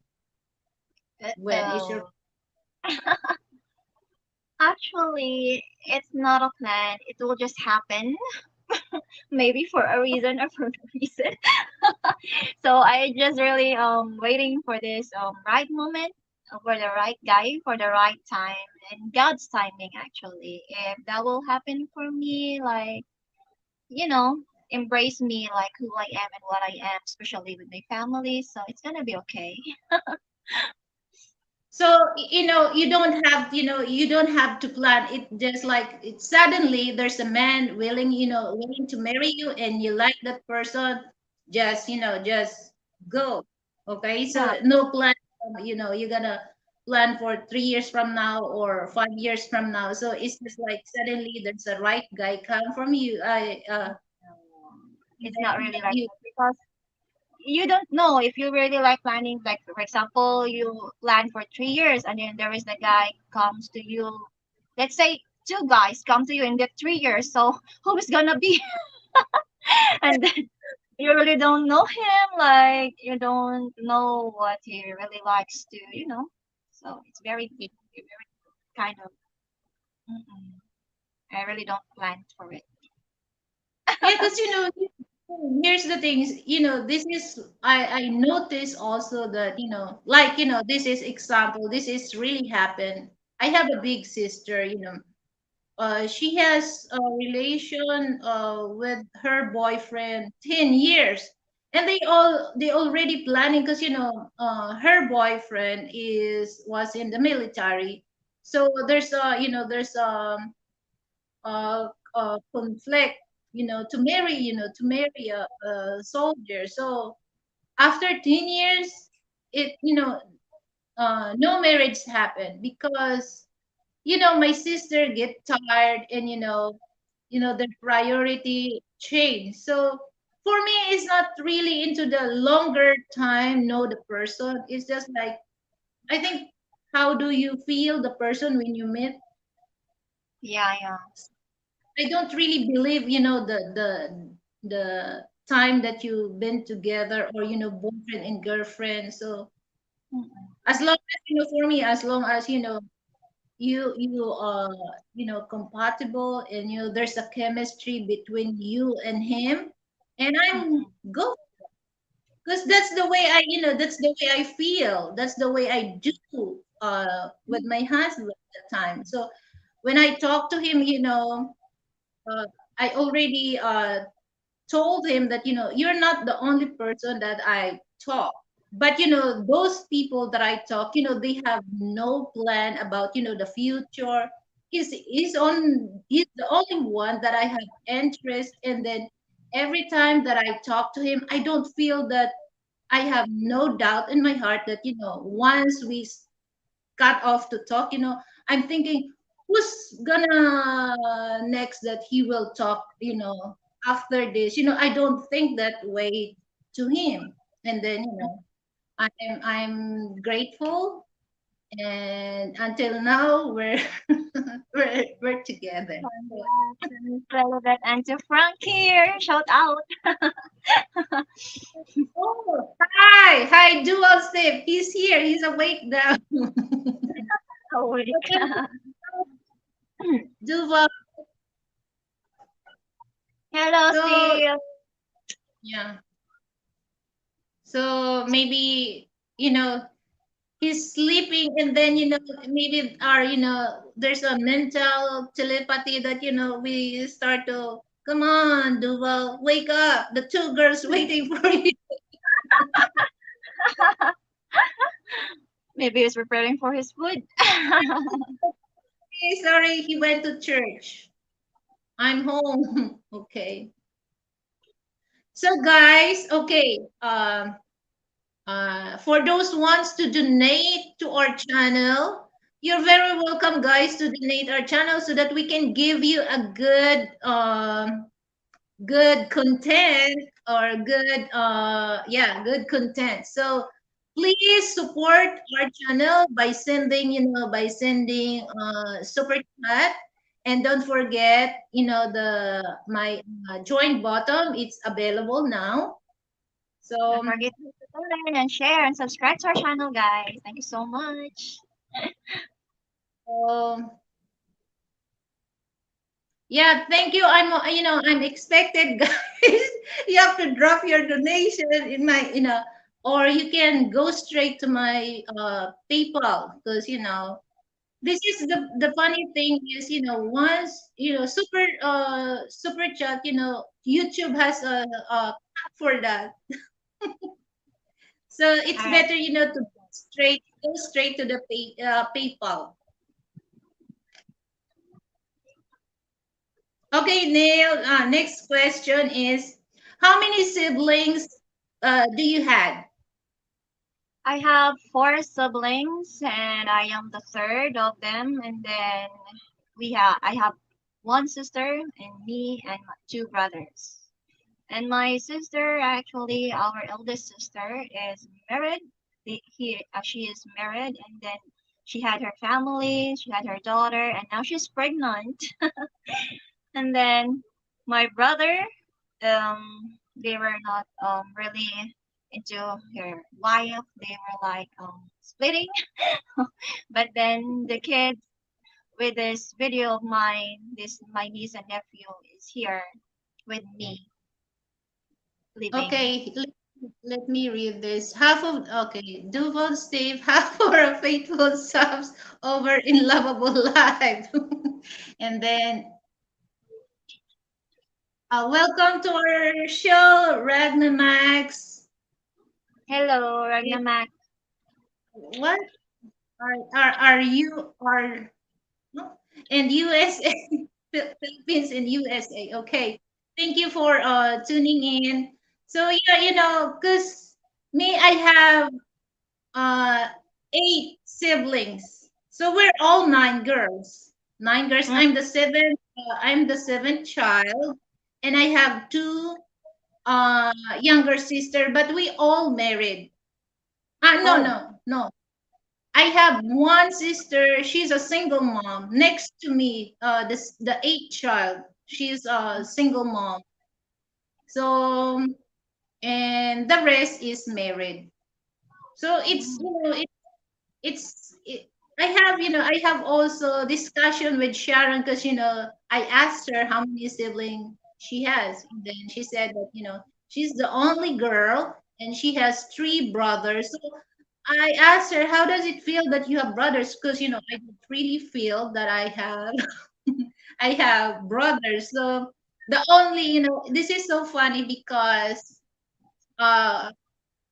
[SPEAKER 1] When is your
[SPEAKER 2] Uh-oh. Actually, it's not a plan. It will just happen, maybe for a reason or for no reason. So I just really waiting for this right moment, for the right guy, for the right time, and God's timing actually. If that will happen for me, like you know, embrace me like who I am and what I am, especially with my family. So it's gonna be okay.
[SPEAKER 1] So you don't have to plan it. Just like it, suddenly there's a man willing to marry you, and you like that person. Just go. Okay, so
[SPEAKER 2] Yeah,
[SPEAKER 1] no plan. You're gonna plan for 3 years from now or 5 years from now. So it's just like suddenly there's a right guy come from you. I and
[SPEAKER 2] it's not
[SPEAKER 1] then
[SPEAKER 2] really like
[SPEAKER 1] you.
[SPEAKER 2] that because you don't know if you really like planning. Like for example, you plan for 3 years and then there is the guy comes to you. Let's say two guys come to you in the 3 years. So who is gonna be? And then you really don't know him. Like you don't know what he really likes to. So it's very kind of. Mm-mm. I really don't plan for it.
[SPEAKER 1] Yeah, because here's the thing. This is I notice also that like this is example. This is really happened. I have a big sister. She has a relation with her boyfriend 10 years, and they already planning, because her boyfriend is was in the military. So there's conflict, to marry a soldier. So after 10 years, it no marriage happened, because my sister get tired, and the priority change. So for me, it's not really into the longer time know the person. It's just like, I think, how do you feel the person when you meet?
[SPEAKER 2] Yeah, yeah.
[SPEAKER 1] I don't really believe, the time that you've been together, or boyfriend and girlfriend. So
[SPEAKER 2] Mm-mm.
[SPEAKER 1] as long as for me, as long as you compatible, and there's a chemistry between you and him, and I'm
[SPEAKER 2] Mm-mm.
[SPEAKER 1] go, because that's the way I feel, that's the way I do with my husband at the time. So when I talk to him, uh, I already told him that you're not the only person that I talk, but those people that I talk, they have no plan about the future. He's the only one that I have interest, and then every time that I talk to him, I don't feel that I have no doubt in my heart that once we cut off to talk, I'm thinking, who's gonna next that he will talk, after this. I don't think that way to him. And then, I'm grateful, and until now we're we're together.
[SPEAKER 2] Congrats, Miss Relevant. And to Frank here, shout out.
[SPEAKER 1] Oh, hi, Dual Steve. He's here. He's awake now.
[SPEAKER 2] Awake.
[SPEAKER 1] Okay, Duval.
[SPEAKER 2] Hello,
[SPEAKER 1] So
[SPEAKER 2] Steve.
[SPEAKER 1] yeah, so maybe he's sleeping, and then maybe there's a mental telepathy that we start to, come on, Duval, wake up, the two girls waiting for you.
[SPEAKER 2] Maybe he's preparing for his food.
[SPEAKER 1] Sorry, he went to church. I'm home. Okay, so guys, okay, for those wants to donate to our channel, you're very welcome, guys, to donate our channel so that we can give you a good content, or good content. So please support our channel by sending super chat, and don't forget the my join button, it's available now.
[SPEAKER 2] Don't
[SPEAKER 1] So
[SPEAKER 2] forget to like and share and subscribe to our channel, guys. Thank you so much.
[SPEAKER 1] um, yeah, thank you. I'm expected, guys. You have to drop your donation in my, or you can go straight to my PayPal, because this is the funny thing is, once super chat, YouTube has a cut for that, so it's
[SPEAKER 2] All right.
[SPEAKER 1] better, to go straight to the PayPal. Okay, Neil. Next question is, how many siblings do you had?
[SPEAKER 2] I have four siblings, and I am the third of them. And then I have one sister, and me, and two brothers. And my sister, actually, our eldest sister, is married. She is married, and then she had her family, she had her daughter, and now she's pregnant. And then my brother, they were not really into her wife. They were like splitting. But then the kids with this video of mine, this my niece and nephew is here with me living.
[SPEAKER 1] Okay, let me read this. Okay, Duval Steve, half for a faithful subs over in lovable life. And then, welcome to our show, Ragna Max.
[SPEAKER 2] Hello,
[SPEAKER 1] Yeah,
[SPEAKER 2] Ragnamak.
[SPEAKER 1] what are you are no? And USA, Philippines and USA. Okay. Thank you for tuning in. So yeah, cause me, I have uh 8 siblings. So we're all 9 girls. 9 girls.
[SPEAKER 2] Mm.
[SPEAKER 1] I'm the seventh child, and I have two younger sister, but we all married. No,
[SPEAKER 2] Oh.
[SPEAKER 1] no, no. I have one sister. She's a single mom. Next to me, the eighth child. She's a single mom. So, and the rest is married. So
[SPEAKER 2] Mm.
[SPEAKER 1] I have also discussion with Sharon, because I asked her how many siblings she has, and then she said that she's the only girl, and she has 3 brothers. I asked her, how does it feel that you have brothers? Because I don't really feel that I have I have brothers. So the only, this is so funny because uh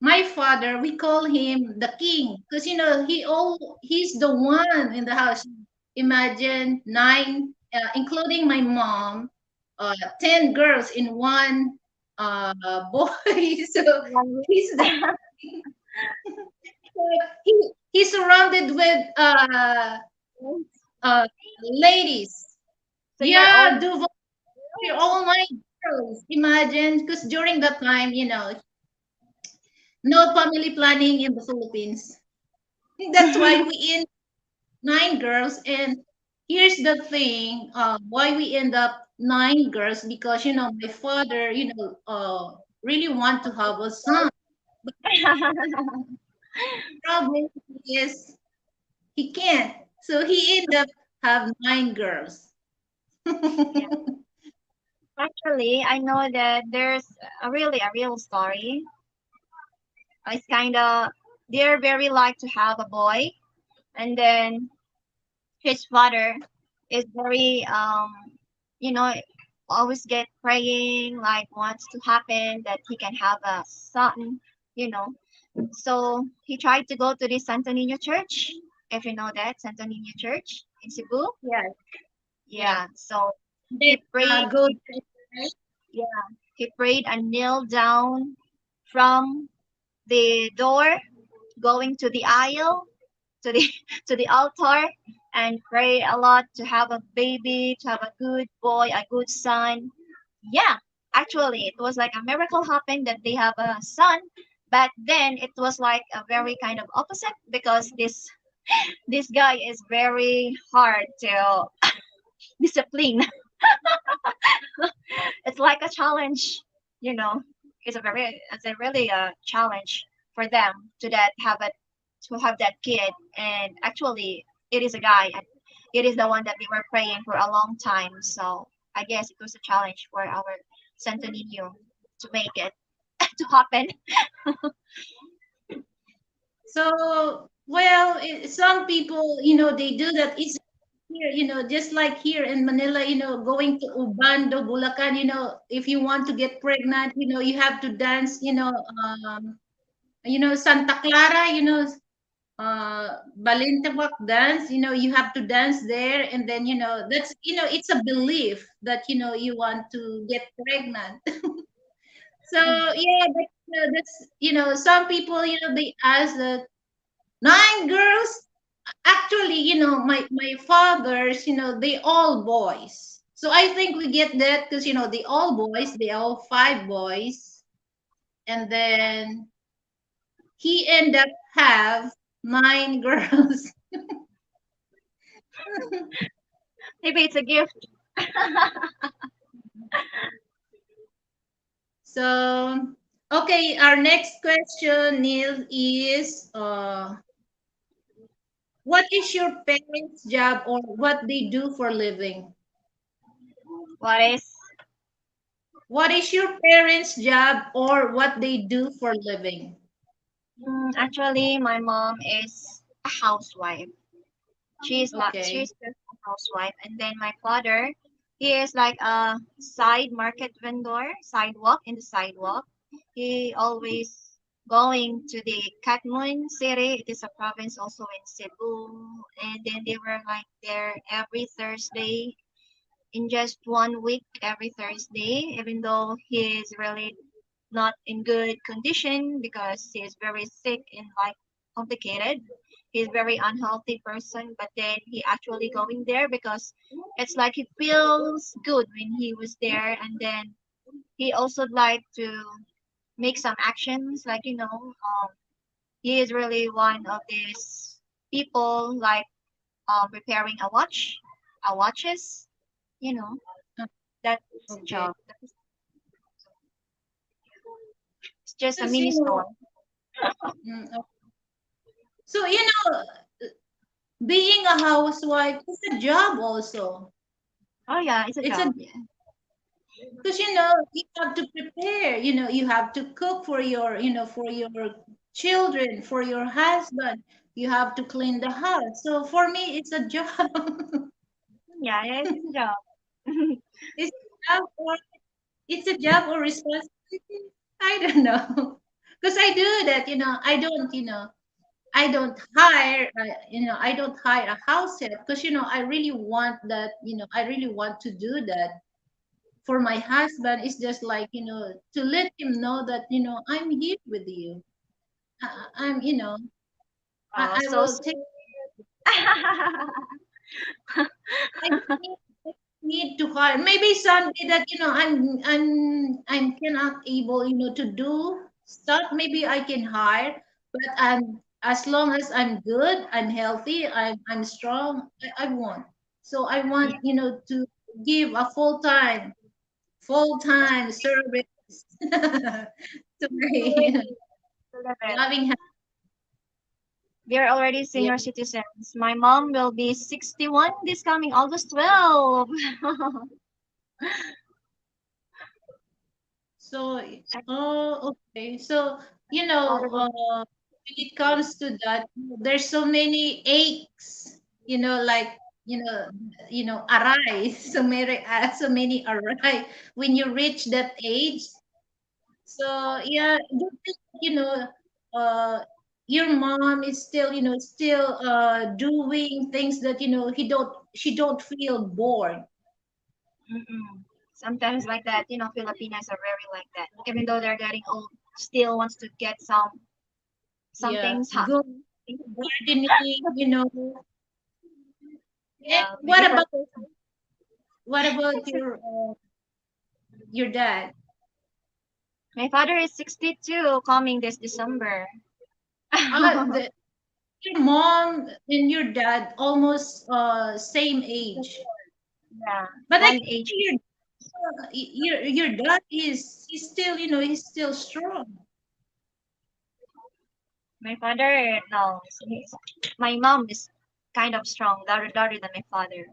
[SPEAKER 1] my father, we call him the king because he's the one in the house. Imagine nine, including my mom, 10 girls in one boy. So
[SPEAKER 2] One week.
[SPEAKER 1] he's the he's surrounded with uh ladies.
[SPEAKER 2] So you're all
[SPEAKER 1] Yeah, Duval, all my girls. Imagine, because during that time, no family planning in the Philippines. That's why we in 9 girls. And here's the thing, why we end up 9 girls, because my father, really want to have a son. But the problem is he can't. So he end up have 9 girls.
[SPEAKER 2] yeah. Actually, I know that there's a real story. It's kind of they're very like to have a boy, and then his father is very you know always get praying like wants to happen that he can have a son, you know. So he tried to go to the Santo Nino Church, if you know that Santo Nino Church in Cebu.
[SPEAKER 1] Yeah, yeah.
[SPEAKER 2] Yeah, so
[SPEAKER 1] Then
[SPEAKER 2] he prayed.
[SPEAKER 1] go to,
[SPEAKER 2] Yeah, he prayed and knelt down from the door, going to the aisle, to the to the altar, and pray a lot to have a baby, to have a good boy, a good son. Yeah, actually, it was like a miracle happened that they have a son. But then it was like a very kind of opposite because this guy is very hard to discipline. It's like a challenge, you know. It's a really a challenge for them to have that kid. And actually, it is a guy, and it is the one that we were praying for a long time. So I guess it was a challenge for our Santo Nino to make it to happen.
[SPEAKER 1] so well, some people, they do that. It's here, just like here in Manila, going to Ubando, Bulacan, if you want to get pregnant, you have to dance, Santa Clara, Balintawak dance, you have to dance there. And then, that's, it's a belief that, you want to get pregnant. So, yeah, that's, some people, they ask that 9 girls. Actually, my fathers, they all boys. So I think we get that because, they all boys, they all 5 boys. And then he end up have 9 girls.
[SPEAKER 2] Maybe it's a gift.
[SPEAKER 1] So, okay, our next question, Neil, is what is your parents' job or what they do for living?
[SPEAKER 2] What is
[SPEAKER 1] What is your parents' job or what they do for living?
[SPEAKER 2] actually my mom is a housewife.
[SPEAKER 1] Okay.
[SPEAKER 2] She's just a housewife, and then my father, he is like a side market vendor, sidewalk in the sidewalk. He always going to the Katmon city. It is a province also in Cebu, and then they were like there every Thursday in just 1 week every Thursday, even though he is really not in good condition because he is very sick and like complicated. He's very unhealthy person, but then he actually going there because it's like he feels good when he was there, and then he also like to make some actions like he is really one of these people like repairing a watches, you know, that's his
[SPEAKER 1] Okay.
[SPEAKER 2] job. It's just a
[SPEAKER 1] Because,
[SPEAKER 2] mini store.
[SPEAKER 1] okay. So, being a housewife is a job also.
[SPEAKER 2] Oh yeah, it's a
[SPEAKER 1] It's a,
[SPEAKER 2] job. Yeah.
[SPEAKER 1] because, you have to prepare, you have to cook for your children, for your husband. You have to clean the house. So for me, it's a job.
[SPEAKER 2] Yeah, yes, it's a job.
[SPEAKER 1] It's a job or it's a job or responsibility. I don't know. Because I do that, I don't hire, I don't hire a house help because, I really want that, I really want to do that for my husband. It's just like, to let him know that, I'm here with you. I'm,
[SPEAKER 2] Oh,
[SPEAKER 1] I
[SPEAKER 2] so
[SPEAKER 1] will take,
[SPEAKER 2] sweet.
[SPEAKER 1] I need to hire. Maybe someday that, I'm cannot able, to do stuff. Maybe I can hire, but as long as I'm good, I'm healthy, I'm strong, I want. So I
[SPEAKER 2] Yeah,
[SPEAKER 1] want, to give a full time service to my
[SPEAKER 2] already love it.
[SPEAKER 1] loving hand.
[SPEAKER 2] They're already
[SPEAKER 1] Yeah.
[SPEAKER 2] senior citizens. My mom will be 61 this coming August 12.
[SPEAKER 1] So,
[SPEAKER 2] I'm
[SPEAKER 1] oh, okay. So,
[SPEAKER 2] proud of
[SPEAKER 1] when it comes to that, there's so many aches, like, arise, so many arise when you reach that age. So, yeah, do you think, uh, your mom is still, doing things that, she don't feel bored.
[SPEAKER 2] Mm-mm. Sometimes like that, Filipinas are very like that. Even though they're getting old, still wants to get some
[SPEAKER 1] Yeah,
[SPEAKER 2] things
[SPEAKER 1] go gardening, And
[SPEAKER 2] Yeah,
[SPEAKER 1] what
[SPEAKER 2] different
[SPEAKER 1] about
[SPEAKER 2] person.
[SPEAKER 1] your dad?
[SPEAKER 2] My father is 62 coming this December.
[SPEAKER 1] The Your mom and your dad almost same age,
[SPEAKER 2] Yeah,
[SPEAKER 1] but I
[SPEAKER 2] one
[SPEAKER 1] can
[SPEAKER 2] age.
[SPEAKER 1] see your dad he's still he's still strong.
[SPEAKER 2] My father, no, my mom is kind of strong, louder than my father.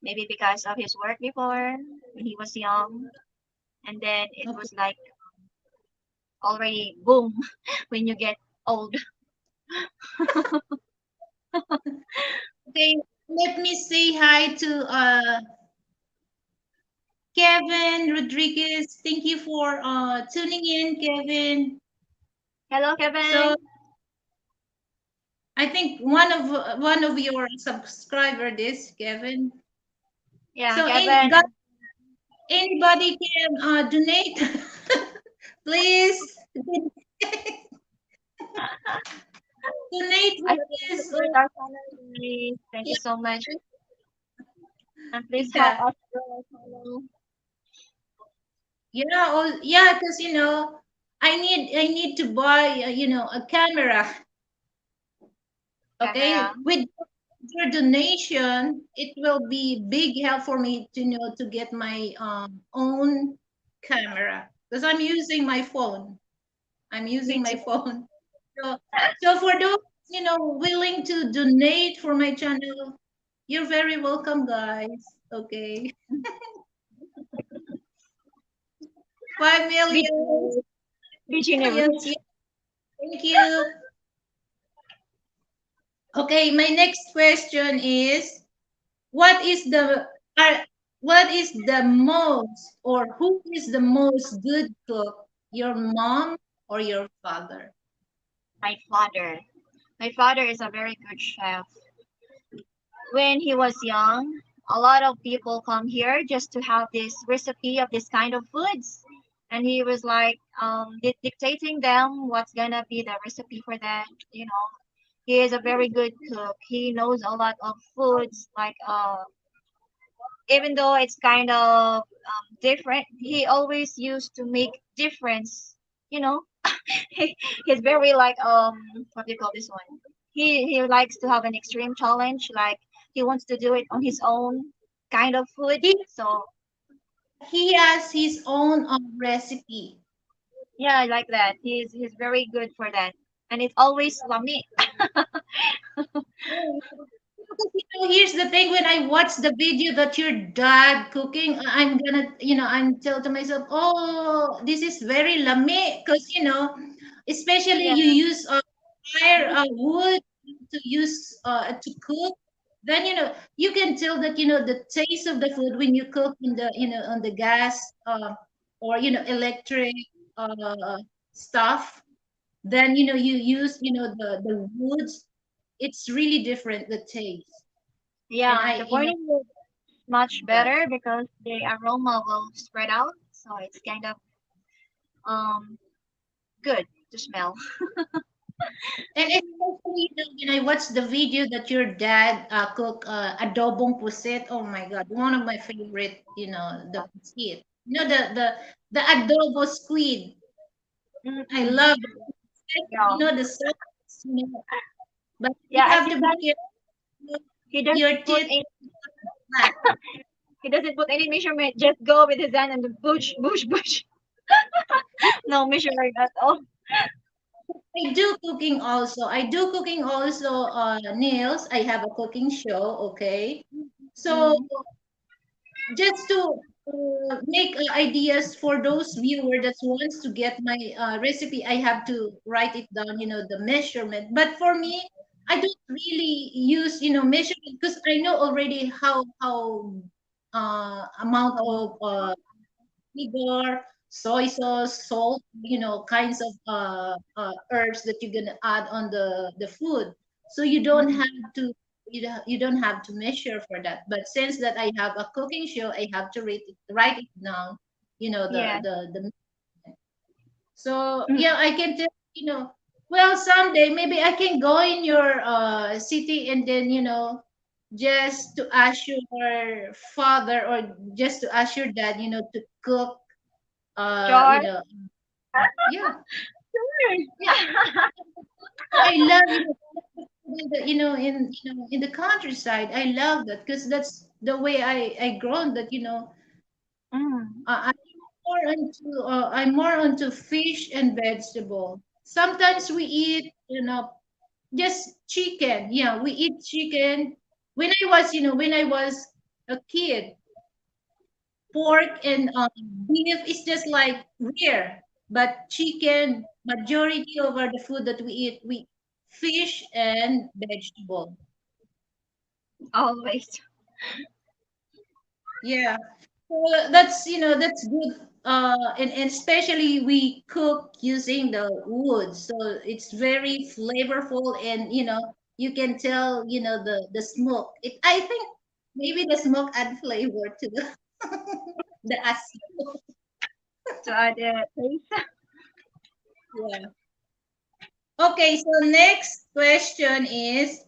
[SPEAKER 2] Maybe because of his work before when he was young, and then it
[SPEAKER 1] Okay,
[SPEAKER 2] was like already boom when you get old.
[SPEAKER 1] okay. Let me say hi to Kevin Rodriguez. Thank you for tuning in, Kevin.
[SPEAKER 2] Hello,
[SPEAKER 1] So
[SPEAKER 2] Kevin.
[SPEAKER 1] I think one of your subscriber this Kevin.
[SPEAKER 2] Yeah,
[SPEAKER 1] So
[SPEAKER 2] Kevin.
[SPEAKER 1] anybody can donate, please donate
[SPEAKER 2] I
[SPEAKER 1] for
[SPEAKER 2] hope you can
[SPEAKER 1] this.
[SPEAKER 2] support our channel, please. Thank you
[SPEAKER 1] Yeah,
[SPEAKER 2] so much, and please help
[SPEAKER 1] yeah,
[SPEAKER 2] us grow our channel.
[SPEAKER 1] yeah, yeah, because I need to buy a camera.
[SPEAKER 2] Camera.
[SPEAKER 1] Okay, with your donation, it will be big help for me to to get my own camera because I'm using my phone. I'm
[SPEAKER 2] Me
[SPEAKER 1] using my
[SPEAKER 2] too.
[SPEAKER 1] phone. So, so for those willing to donate for my channel, you're very welcome, guys. Okay, 5 million.
[SPEAKER 2] Be generous. Be
[SPEAKER 1] Millions.
[SPEAKER 2] generous.
[SPEAKER 1] Yeah, thank you. Okay, my next question is, what is the are, what is the most or who is the most good cook? Your mom or your father?
[SPEAKER 2] My father. My father is a very good chef. When he was young, a lot of people come here just to have this recipe of this kind of foods. And he was like dictating them what's gonna be the recipe for that. He is a very good cook. He knows a lot of foods, like even though it's kind of different, he always used to make difference. You know, he's very like what do you call this one? He likes to have an extreme challenge, like he wants to do it on his own kind of food.
[SPEAKER 1] He
[SPEAKER 2] So
[SPEAKER 1] he has his own recipe.
[SPEAKER 2] yeah, I like that. He's very good for that, and it's always lami.
[SPEAKER 1] Because, here's the thing: when I watch the video that your dad cooking, I'm gonna, I'm tell to myself, oh, this is very lame, because especially
[SPEAKER 2] Yeah.
[SPEAKER 1] you use fire wood to use to cook, then you can tell that the taste of the food when you cook in the on the gas or electric uh, stuff. Then you use the woods. It's really different, the taste. And
[SPEAKER 2] Yeah,
[SPEAKER 1] I
[SPEAKER 2] the burning wood is much
[SPEAKER 1] that.
[SPEAKER 2] better because the aroma will spread out, so it's kind of um good to smell.
[SPEAKER 1] And especially, when I watched the video that your dad cook adobong pusit. Oh my God, one of my favorite, the pusit. The adobo squid. I
[SPEAKER 2] Mm-mm.
[SPEAKER 1] love it. Especially,
[SPEAKER 2] Yeah.
[SPEAKER 1] the sauce, but you
[SPEAKER 2] Yeah, I
[SPEAKER 1] have
[SPEAKER 2] think
[SPEAKER 1] to be
[SPEAKER 2] that
[SPEAKER 1] careful.
[SPEAKER 2] he
[SPEAKER 1] Your
[SPEAKER 2] doesn't put
[SPEAKER 1] teeth
[SPEAKER 2] any
[SPEAKER 1] flat.
[SPEAKER 2] he doesn't put any measurement, just go with his hand and the bush, bush, bush. No measuring at all.
[SPEAKER 1] I do cooking also. I do cooking also, Nails. I have a cooking show, okay? So
[SPEAKER 2] Mm.
[SPEAKER 1] just to make ideas for those viewer that wants to get my recipe, I have to write it down, the measurement. But for me, I don't really use, measurement, because I know already how amount of vinegar, soy sauce, salt, kinds of herbs that you're gonna add on the food. So you don't
[SPEAKER 2] Mm.
[SPEAKER 1] have to you don't have to measure for that. But since that I have a cooking show, I have to write it down.
[SPEAKER 2] Yeah.
[SPEAKER 1] The so
[SPEAKER 2] Mm.
[SPEAKER 1] yeah, I can tell. Well, someday maybe I can go in your city, and then just to ask your father, or just to ask your dad, to cook uh
[SPEAKER 2] Sure.
[SPEAKER 1] you know yeah, yeah.
[SPEAKER 2] Sure.
[SPEAKER 1] I love, in the, in the countryside. I love that because that's the way I grown, that
[SPEAKER 2] Mm.
[SPEAKER 1] I'm more onto fish and vegetable. Sometimes we eat, just chicken. Yeah, we eat chicken. When I was a kid, pork and beef is just like rare, but chicken, majority of the food that we eat, we fish and vegetable.
[SPEAKER 2] Always.
[SPEAKER 1] Yeah, so that's good. And especially we cook using the wood, so it's very flavorful, and you can tell the smoke. I think maybe the smoke add flavor to the the asin.
[SPEAKER 2] To add taste.
[SPEAKER 1] Yeah. Okay, so next question is,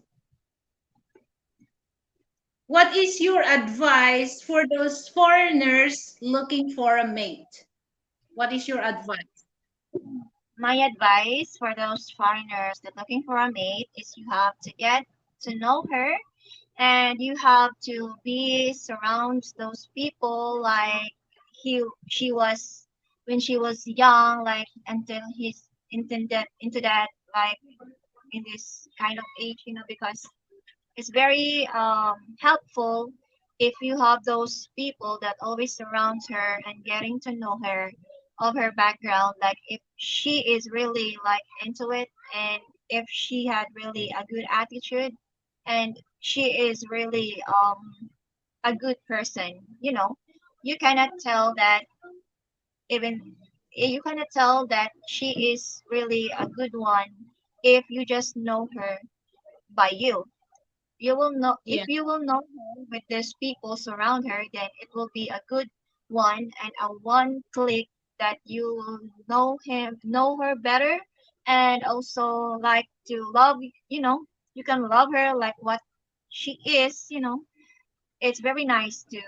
[SPEAKER 1] what is your advice for those foreigners looking for a mate? What is your advice?
[SPEAKER 2] My advice for those foreigners that looking for a mate is you have to get to know her and you have to be surround those people like she was when she was young, like until he's into that like in this kind of age, because it's very helpful if you have those people that always surrounds her and getting to know her of her background, like if she is really like into it and if she had really a good attitude and she is really a good person, you cannot tell that even you cannot tell that she is really a good one if you just know her by you will know if
[SPEAKER 1] Yeah.
[SPEAKER 2] you will know her with these people surround her, then it will be a good one and a one click that you will know her better and also like to love, you can love her like what she is. It's very nice to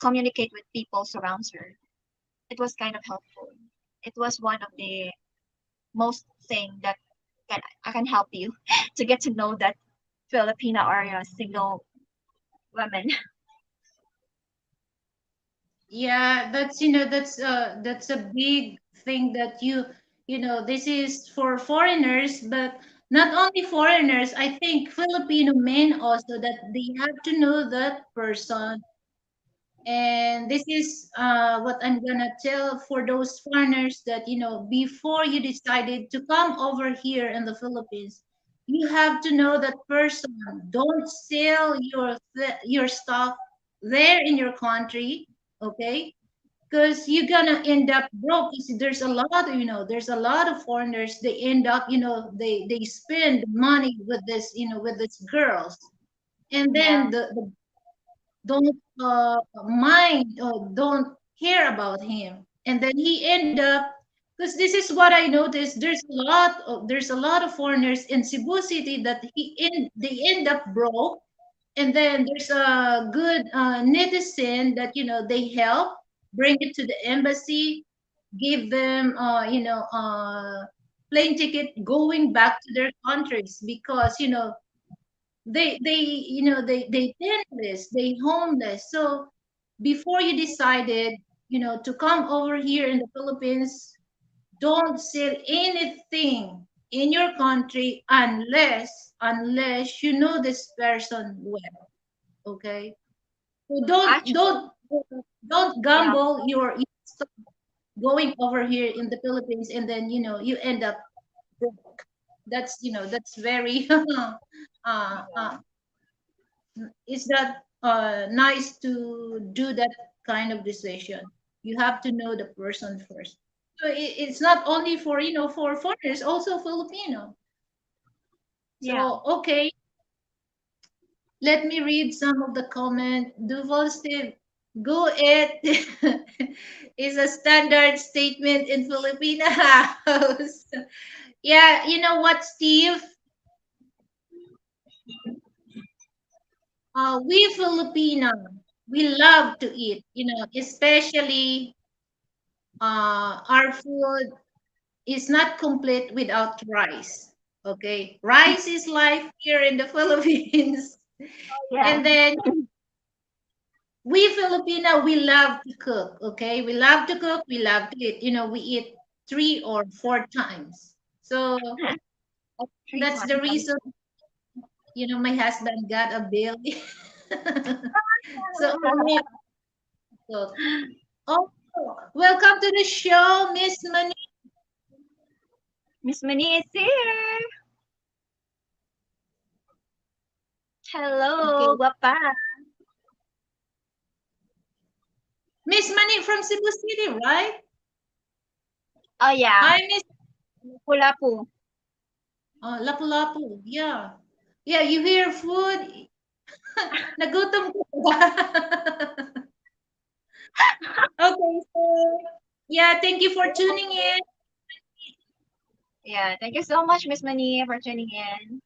[SPEAKER 2] communicate with people surrounds her. It was kind of helpful. It was one of the most thing that I can help you to get to know that Filipina or a single woman.
[SPEAKER 1] Yeah, that's a big thing that this is for foreigners, but not only foreigners. I think Filipino men also, that they have to know that person And this is what I'm gonna tell for those foreigners that, before you decided to come over here in the Philippines, you have to know that person. Don't sell your stuff there in your country, okay? Because you're gonna end up broke. You see, there's a lot of foreigners. They end up, they spend money with this, with these girls, and
[SPEAKER 2] Yeah.
[SPEAKER 1] then the don't mind or don't care about him, and then he end up, because this is what I noticed. There's a lot of foreigners in Cebu City that they end up broke, and then there's a good netizen that they help bring it to the embassy, give them plane ticket going back to their countries, because they penniless, they homeless. So before you decided to come over here in the Philippines, don't sell anything in your country unless you know this person well, okay? So don't
[SPEAKER 2] Actually,
[SPEAKER 1] don't don't
[SPEAKER 2] yeah.
[SPEAKER 1] gamble your stuff going over here in the Philippines, and then you end up broke. That's very
[SPEAKER 2] Yeah.
[SPEAKER 1] it's not nice to do that kind of decision. You have to know the person first. So it's not only for foreigners, also Filipino.
[SPEAKER 2] Yeah.
[SPEAKER 1] So okay, let me read some of the comment. Duval Steve, go it is a standard statement in Filipina house. Yeah, you know what, Steve? We Filipino, we love to eat. Especially our food is not complete without rice. Okay, rice is life here in the Philippines.
[SPEAKER 2] Yeah.
[SPEAKER 1] And then we Filipino, we love to cook. Okay, we love to cook, we love to eat. We eat 3 or 4 times. So
[SPEAKER 2] Three
[SPEAKER 1] that's the
[SPEAKER 2] times.
[SPEAKER 1] reason, my husband got a belly. So we cook. Oh, welcome to the show, Miss Mani.
[SPEAKER 2] Miss Mani is here.
[SPEAKER 1] Okay,
[SPEAKER 2] Hello, guapa.
[SPEAKER 1] Miss Mani from Cebu City, right?
[SPEAKER 2] Oh yeah,
[SPEAKER 1] Hi, Miss
[SPEAKER 2] Pulapu.
[SPEAKER 1] Lapu-Lapu. Yeah. Yeah, you hear food. Nagutom ka ba? Okay, so yeah, thank you for tuning in.
[SPEAKER 2] Yeah, thank you so much, Miss Mani, for tuning in.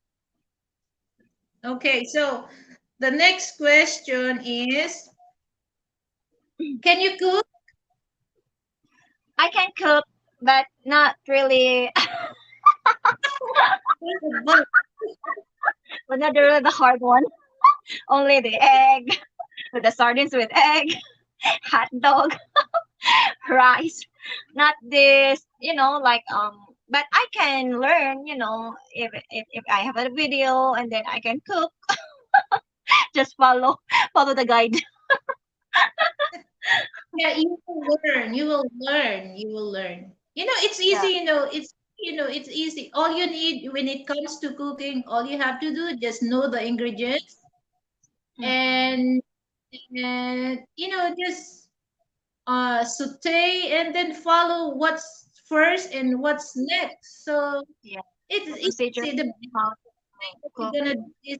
[SPEAKER 1] Okay, so the next question is, can you cook?
[SPEAKER 2] I can cook, but not really.
[SPEAKER 1] But
[SPEAKER 2] But not really the hard one. Only the egg, with the sardines with egg, hot dog, rice. Not this, like But I can learn, if I have a video and then I can cook. Just follow the guide.
[SPEAKER 1] yeah, you will learn. You will learn. You will learn. It's easy,
[SPEAKER 2] Yeah.
[SPEAKER 1] it's easy. All you need when it comes to cooking, all you have to do, just know the ingredients,
[SPEAKER 2] Mm,
[SPEAKER 1] and just saute, and then follow what's first and what's next. So
[SPEAKER 2] yeah.
[SPEAKER 1] it's
[SPEAKER 2] The procedure
[SPEAKER 1] easy. The best
[SPEAKER 2] how to
[SPEAKER 1] thing that
[SPEAKER 2] cook.
[SPEAKER 1] you're gonna do is,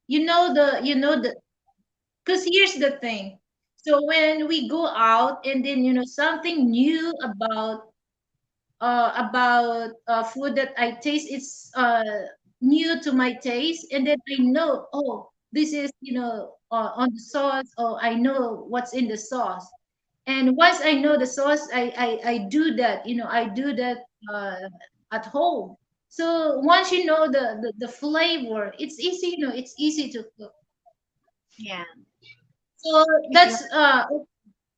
[SPEAKER 1] you know the because here's the thing. So when we go out, and then something new about food that I taste, it's new to my taste, and then I know, oh, this is on the sauce, or I know what's in the sauce. And once I know the sauce, I do that, I do that at home. So once you know the flavor, it's easy, it's easy to cook.
[SPEAKER 2] Yeah.
[SPEAKER 1] So
[SPEAKER 2] If you
[SPEAKER 1] that's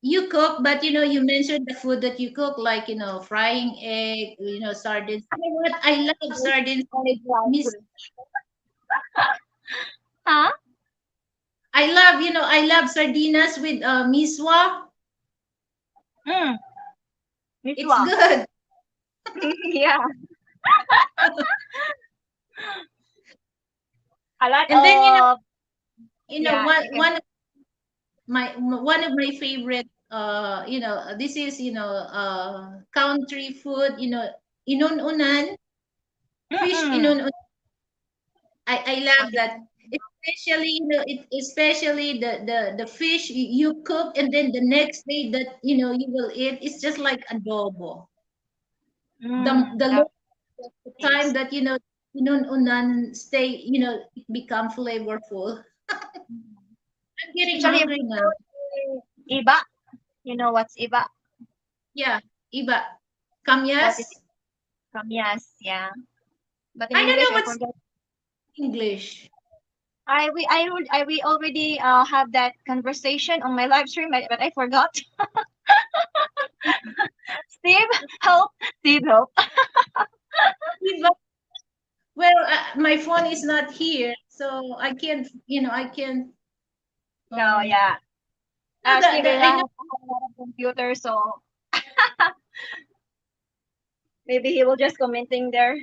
[SPEAKER 1] you cook, but you mentioned the food that you cook, like frying egg, sardines. You know what? I love sardines with
[SPEAKER 2] only dry
[SPEAKER 1] miss.
[SPEAKER 2] food. Huh?
[SPEAKER 1] I love sardinas with miswa.
[SPEAKER 2] Mm,
[SPEAKER 1] It's
[SPEAKER 2] miswa.
[SPEAKER 1] good.
[SPEAKER 2] Yeah, a lot
[SPEAKER 1] And then
[SPEAKER 2] of yeah.
[SPEAKER 1] one
[SPEAKER 2] You can
[SPEAKER 1] one of my favorite this is country food, inununan, fish
[SPEAKER 2] mm-mm.
[SPEAKER 1] inununan. I love
[SPEAKER 2] What is
[SPEAKER 1] that. Especially, especially the fish you cook and then the next day that you will eat. It's just like adobo. The
[SPEAKER 2] that
[SPEAKER 1] time
[SPEAKER 2] taste?
[SPEAKER 1] that inununan stay, it become flavorful.
[SPEAKER 2] Mm.
[SPEAKER 1] I'm getting
[SPEAKER 2] Especially if
[SPEAKER 1] hungry
[SPEAKER 2] you
[SPEAKER 1] now.
[SPEAKER 2] go to iba. You know what's iba?
[SPEAKER 1] Yeah, iba.
[SPEAKER 2] What is
[SPEAKER 1] Kamyas.
[SPEAKER 2] kamyas? Yeah, but in
[SPEAKER 1] I don't
[SPEAKER 2] English
[SPEAKER 1] know
[SPEAKER 2] I
[SPEAKER 1] what's
[SPEAKER 2] forgot.
[SPEAKER 1] English.
[SPEAKER 2] We already have that conversation on my live stream, but I forgot. Steve, help! Steve, help!
[SPEAKER 1] Iba. Well, my phone is not here, so I can't. I can't.
[SPEAKER 2] No,
[SPEAKER 1] Um,
[SPEAKER 2] yeah.
[SPEAKER 1] no,
[SPEAKER 2] Steve
[SPEAKER 1] the
[SPEAKER 2] will
[SPEAKER 1] I know.
[SPEAKER 2] have a lot of computer, so maybe he will just commenting there.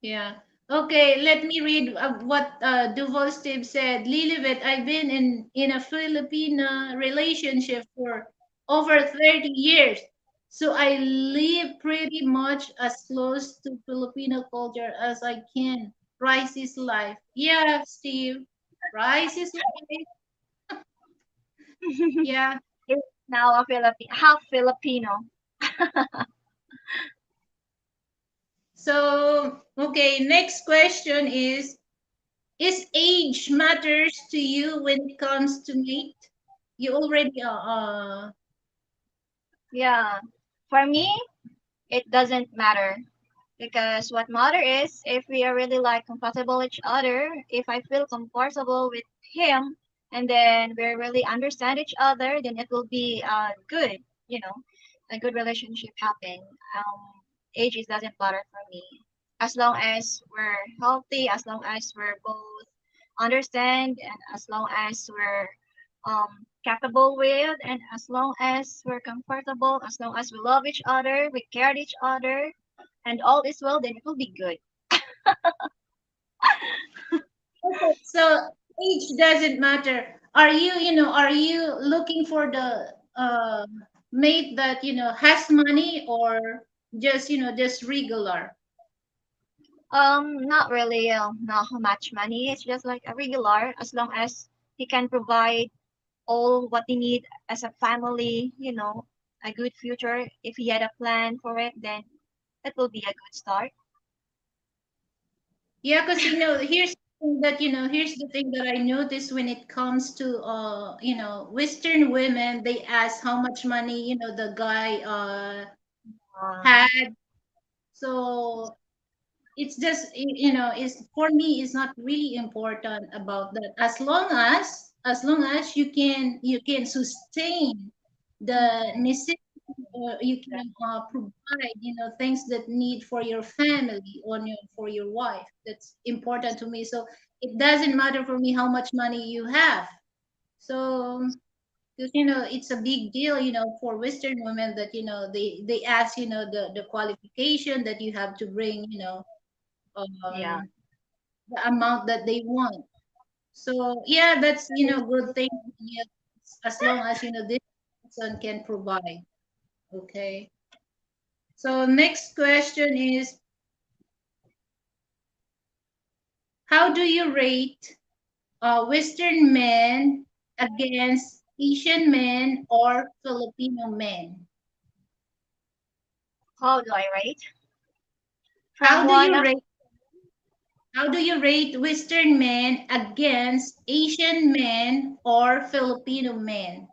[SPEAKER 1] Yeah. Okay, let me read what Duval Steve said. Lilibet, I've been in a Filipina relationship for over 30 years. So I live pretty much as close to Filipino culture as I can. Rice is life. Yeah, Steve. Rice is life. Yeah.
[SPEAKER 2] He's now a half Filipino.
[SPEAKER 1] So, okay, next question is age matters to you when it comes to mate? You already
[SPEAKER 2] Yeah. For me, it doesn't matter because what matter is if we are really like compatible each other, if I feel comfortable with him and then we really understand each other, then it will be good, you know, a good relationship happen. Age is doesn't matter for me. As long as we're healthy, as long as we're both understand and as long as we're capable with and as long as we're comfortable, as long as we love each other, we care each other, and all is well, then it will be good.
[SPEAKER 1] okay. So age doesn't matter. Are you looking for the mate that has money, or just regular?
[SPEAKER 2] Not really, not how much money. It's just like a regular, as long as he can provide all what they need as a family, a good future. If he had a plan for it, then that will be a good start.
[SPEAKER 1] Yeah, because here's the thing that I notice when it comes to Western women. They ask how much money the guy
[SPEAKER 2] Um,
[SPEAKER 1] had. So it's just is for me is not really important about that, as long as you can sustain the
[SPEAKER 2] mm,
[SPEAKER 1] necessity, or you can provide things that need for your family, for your wife. That's important to me. So it doesn't matter for me how much money you have. So because it's a big deal for Western women that they ask the qualification that you have to bring,
[SPEAKER 2] yeah.
[SPEAKER 1] um, the amount that they want. So yeah, that's good thing. Yeah, as long as this person can provide. Okay. So next question is, how do you rate Western men against Asian men or Filipino men?
[SPEAKER 2] How do I rate? From
[SPEAKER 1] How do
[SPEAKER 2] one
[SPEAKER 1] you
[SPEAKER 2] up,
[SPEAKER 1] rate how do you rate Western men against Asian men or Filipino men?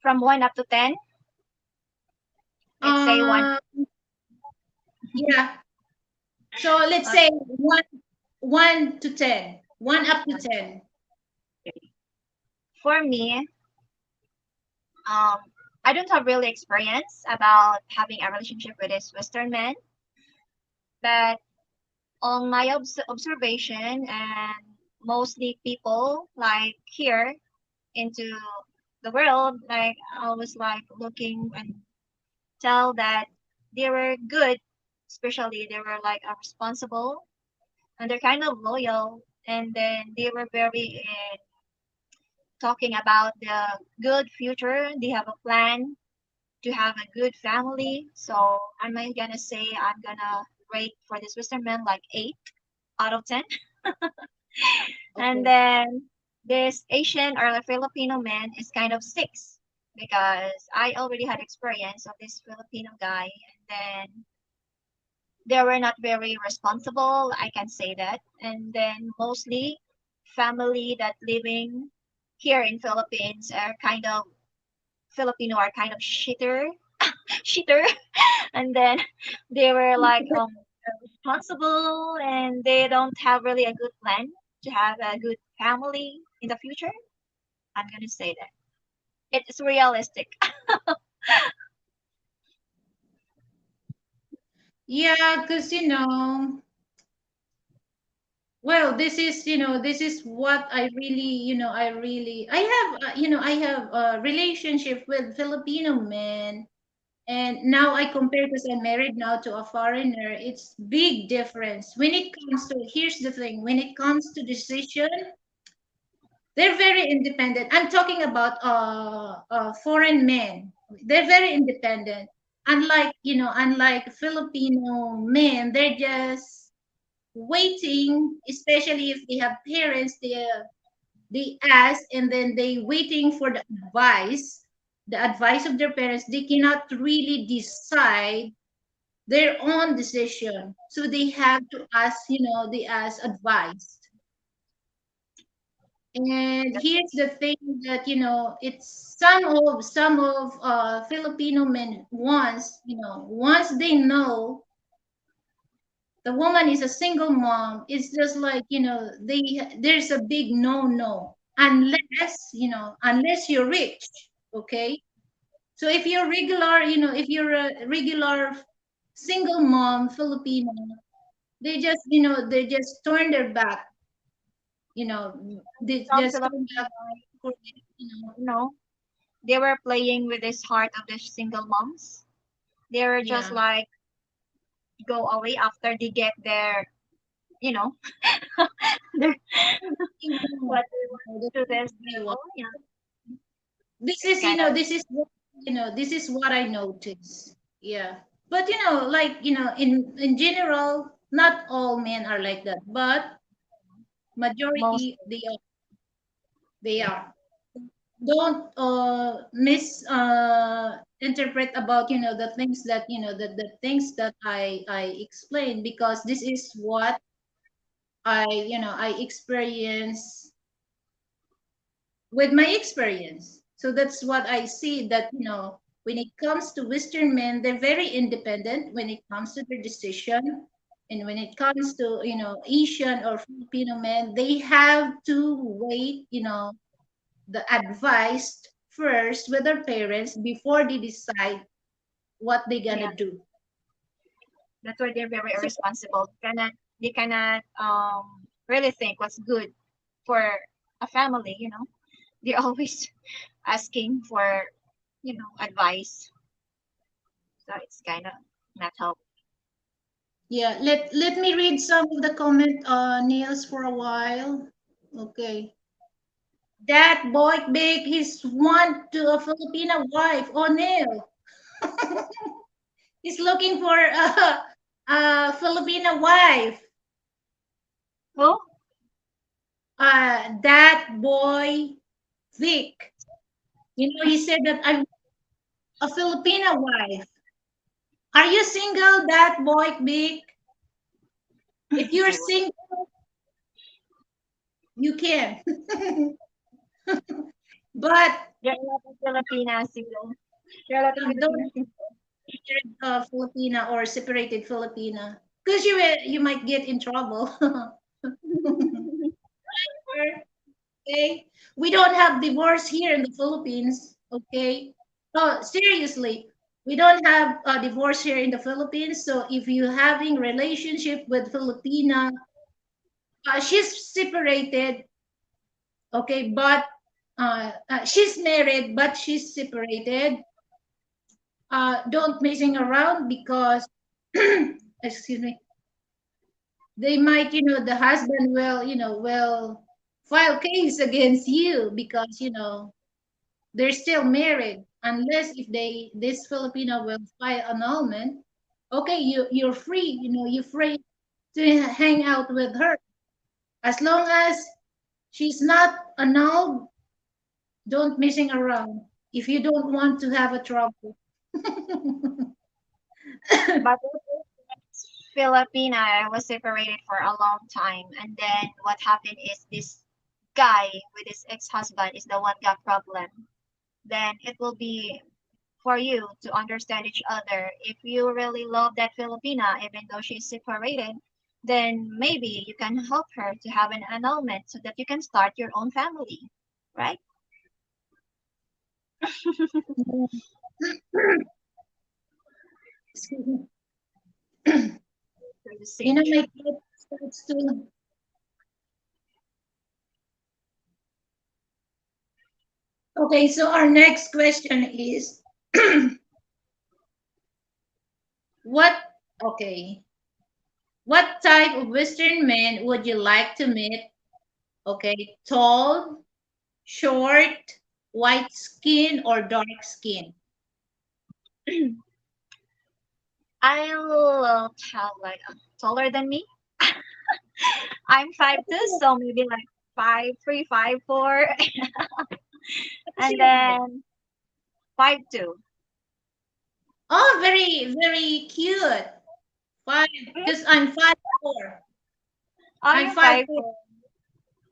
[SPEAKER 2] from 1 up to 10, let's say one.
[SPEAKER 1] Uh, yeah. So let's
[SPEAKER 2] Okay.
[SPEAKER 1] say 1 to 10, 1 up to 10.
[SPEAKER 2] For me, um, I don't have really experience about having a relationship with this Western man, but on my observation, and mostly people like here into the world, like I was like looking and tell that they were good, especially they were like responsible and they're kind of loyal, and then they were very talking about the good future. They have a plan to have a good family. So I'm gonna say I'm gonna rate for this Western man like 8 out of 10. And
[SPEAKER 1] Okay.
[SPEAKER 2] then this Asian or the Filipino man is kind of 6 because I already had experience of this Filipino guy, and then they were not very responsible. I can say that. And then mostly family that living here in Philippines are kind of Filipino are kind of shitter, and then they were like responsible, and they don't have really a good plan to have a good family in the future. I'm gonna say that it's realistic.
[SPEAKER 1] Yeah, because well, this is, this is what I really, I have, I have a relationship with Filipino men, and now I compare because I'm married now to a foreigner. It's big difference when it comes to. Here's the thing: when it comes to decision, they're very independent. I'm talking about foreign men. They're very independent. Unlike Filipino men, they're just waiting, especially if they have parents, they ask and then they waiting for the advice of their parents. They cannot really decide their own decision. So they have to ask, they ask advice. And here's the thing that, it's some of Filipino men once they know the woman is a single mom, it's just like, there's a big no unless you're rich. Okay, so if you're regular, if you're a regular single mom Filipino, they just turn their back, they
[SPEAKER 2] Some
[SPEAKER 1] just turn
[SPEAKER 2] Filipino
[SPEAKER 1] back
[SPEAKER 2] guys,
[SPEAKER 1] for it,
[SPEAKER 2] you know, they were playing with this heart of the single moms. They were just
[SPEAKER 1] yeah.
[SPEAKER 2] like go away after they get their, you know, their,
[SPEAKER 1] No,
[SPEAKER 2] what they want
[SPEAKER 1] no, that's
[SPEAKER 2] to
[SPEAKER 1] not
[SPEAKER 2] this
[SPEAKER 1] what I want.
[SPEAKER 2] level. Yeah,
[SPEAKER 1] This
[SPEAKER 2] it's
[SPEAKER 1] is,
[SPEAKER 2] kind of
[SPEAKER 1] this is what I notice. Yeah. But in general, not all men are like that, but
[SPEAKER 2] most.
[SPEAKER 1] majority they are. Don't mis interpret about the things that the things that I explain, because this is what I experience with my experience. So that's what I see, that when it comes to Western men, they're very independent when it comes to their decision. And when it comes to, Asian or Filipino men, they have to wait, the advice first with their parents before they decide what they're
[SPEAKER 2] Yeah,
[SPEAKER 1] gonna do.
[SPEAKER 2] that's why they're very
[SPEAKER 1] So
[SPEAKER 2] irresponsible. They cannot really think what's good for a family. They're always asking for advice. So it's kind of not help.
[SPEAKER 1] yeah, let me read some of the comment, Niels, for a while. Okay. That boy big, he's one to a Filipina wife. Oh, Neil. He's looking for a Filipina wife.
[SPEAKER 2] Oh,
[SPEAKER 1] That boy Vic. He said that I'm a Filipina wife. Are you single, that boy Vic? If you're
[SPEAKER 2] I would.
[SPEAKER 1] single, you can. But
[SPEAKER 2] There are a lot of Filipinas single. There are a lot of
[SPEAKER 1] don't
[SPEAKER 2] Filipinas single.
[SPEAKER 1] married Filipina or separated Filipina, because you might get in trouble. Okay, we don't have divorce here in the Philippines. Okay, oh seriously, We don't have a divorce here in the Philippines. So if you having relationship with Filipina, she's separated, okay, but she's married, but she's separated. Don't messing around because, excuse me, they might, the husband will, will file case against you because, they're still married. Unless if this Filipino will file annulment, okay, you're free, you're free to hang out with her. As long as she's not annulled, don't messing around if you don't want to have a trouble.
[SPEAKER 2] But Filipina was separated for a long time, and then what happened is this guy with his ex-husband is the one got problem. Then it will be for you to understand each other. If you really love that Filipina, even though she's separated, then maybe you can help her to have an annulment so that you can start your own family, right?
[SPEAKER 1] Excuse me.
[SPEAKER 2] For the same
[SPEAKER 1] My
[SPEAKER 2] truth.
[SPEAKER 1] kid starts to. Okay, so our next question is what, okay, what type of Western man would you like to meet? Okay, tall, short, white skin, or dark skin?
[SPEAKER 2] I'll tell like taller than me. I'm 5'2", so maybe like 5'3", 5'4", and then 5'2".
[SPEAKER 1] Oh, very, very cute. Five,
[SPEAKER 2] Mm,
[SPEAKER 1] because I'm 5'4".
[SPEAKER 2] oh,
[SPEAKER 1] I'm
[SPEAKER 2] you're
[SPEAKER 1] five
[SPEAKER 2] five
[SPEAKER 1] four.
[SPEAKER 2] four.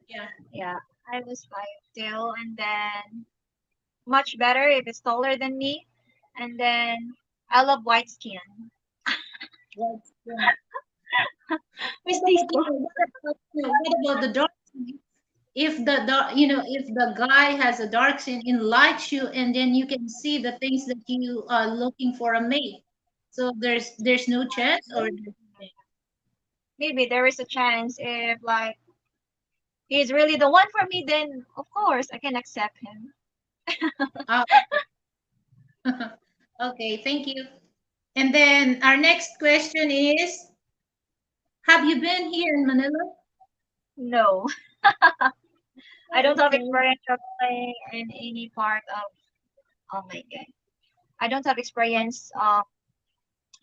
[SPEAKER 1] Yeah.
[SPEAKER 2] Yeah, I was 5'2", and then much better if it's taller than me. And then I love white skin.
[SPEAKER 1] White skin. But,
[SPEAKER 2] Miss these two.
[SPEAKER 1] what about the dark skin? If if the guy has a dark skin and likes you, and then you can see the things that you are looking for a mate. So there's no chance, or
[SPEAKER 2] Maybe there is a chance if like he's really the one for me, then of course I can accept him.
[SPEAKER 1] uh, okay, thank you. And then our next question is, have you been here in Manila?
[SPEAKER 2] No, I don't have
[SPEAKER 1] Okay.
[SPEAKER 2] experience traveling in any part of. Oh my god, I don't have experience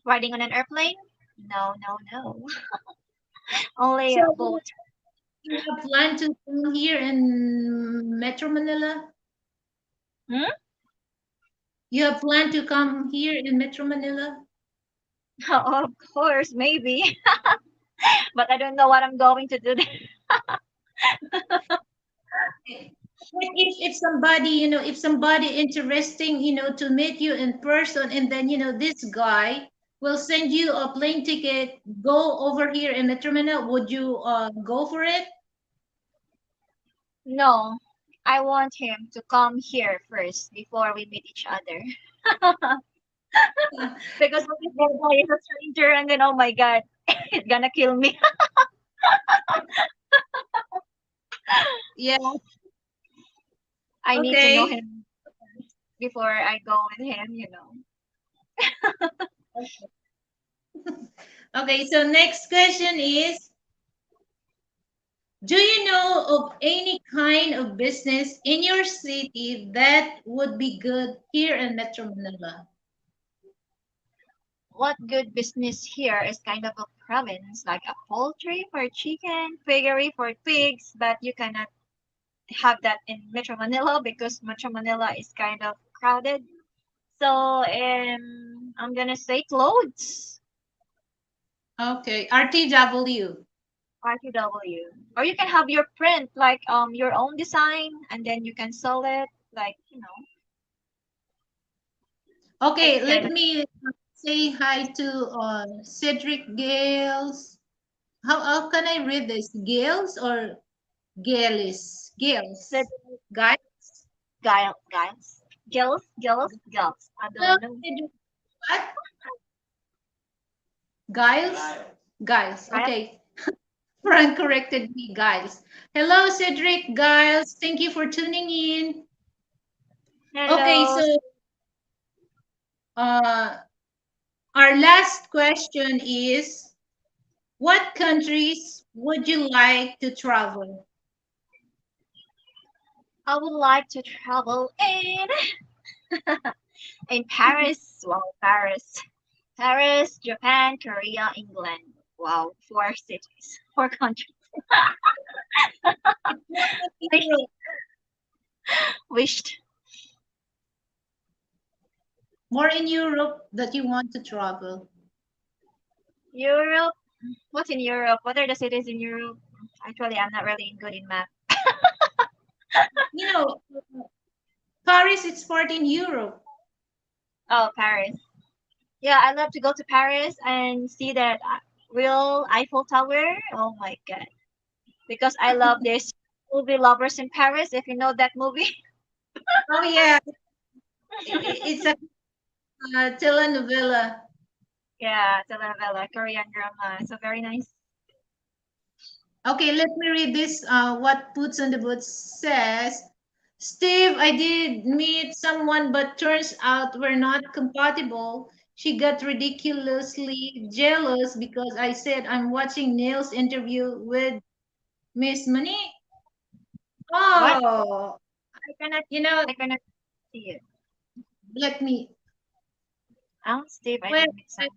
[SPEAKER 2] riding on an airplane. No, no, no. Only
[SPEAKER 1] So
[SPEAKER 2] a boat.
[SPEAKER 1] you have planned to come here in Metro Manila?
[SPEAKER 2] Hmm?
[SPEAKER 1] You have planned to come here in Metro Manila?
[SPEAKER 2] Of course, maybe, but I don't know what I'm going to do there.
[SPEAKER 1] What if somebody, if somebody interesting, to meet you in person, and then, this guy will send you a plane ticket, go over here in Metro Manila, would you go for it?
[SPEAKER 2] No, I want him to come here first before we meet each other. Because what if that guy is a stranger and then oh my god, it's gonna kill me.
[SPEAKER 1] Yeah.
[SPEAKER 2] I need to know
[SPEAKER 1] Okay.
[SPEAKER 2] him before I go with him.
[SPEAKER 1] Okay, so next question is, do you know of any kind of business in your city that would be good here in Metro Manila?
[SPEAKER 2] What good business here is kind of a province, like a poultry for chicken, piggery for pigs, but you cannot have that in Metro Manila because Metro Manila is kind of crowded. So I'm gonna say clothes,
[SPEAKER 1] Okay, RTW.
[SPEAKER 2] RTW, or you can have your print like your own design, and then you can sell it like
[SPEAKER 1] Okay,
[SPEAKER 2] it's
[SPEAKER 1] let
[SPEAKER 2] kind of
[SPEAKER 1] me say hi to Cedric Gales. How can I read this? Gales or Gales?
[SPEAKER 2] said
[SPEAKER 1] Gales. Guys?
[SPEAKER 2] guile guiles, gills, gills, gills. I
[SPEAKER 1] No,
[SPEAKER 2] don't know.
[SPEAKER 1] Cedric. What? Giles? Giles.
[SPEAKER 2] I
[SPEAKER 1] Okay. Frank corrected me, Giles. Hello, Cedric, Giles. Thank you for tuning in. Okay,
[SPEAKER 2] hello.
[SPEAKER 1] so uh, our last question is, what countries would you like to travel?
[SPEAKER 2] I would like to travel in Paris. Wow, Paris. Paris, Japan, Korea, England. Wow, four cities, four countries.
[SPEAKER 1] It's more in
[SPEAKER 2] Wished,
[SPEAKER 1] Europe.
[SPEAKER 2] wished.
[SPEAKER 1] More in Europe that you want to travel.
[SPEAKER 2] Europe. What's in Europe? What are the cities in Europe? Actually, I'm not really good in math.
[SPEAKER 1] You know, Paris, it's part in Europe.
[SPEAKER 2] Oh, Paris. Yeah, I love to go to Paris and see that real Eiffel Tower. Oh my god. Because I love this movie Lovers in Paris, if you know that movie.
[SPEAKER 1] Oh yeah, it's a telenovela.
[SPEAKER 2] Yeah, telenovela, Korean drama. So very nice.
[SPEAKER 1] Okay, let me read this. What Boots on the Boots says. Steve, I did meet someone, but turns out we're not compatible. She got ridiculously jealous because I said I'm watching Neil's interview with Miss Monique.
[SPEAKER 2] What?
[SPEAKER 1] Oh,
[SPEAKER 2] I cannot
[SPEAKER 1] you know,
[SPEAKER 2] I cannot see it.
[SPEAKER 1] let me.
[SPEAKER 2] Oh, Steve, I
[SPEAKER 1] Well,
[SPEAKER 2] did meet
[SPEAKER 1] I'm
[SPEAKER 2] some.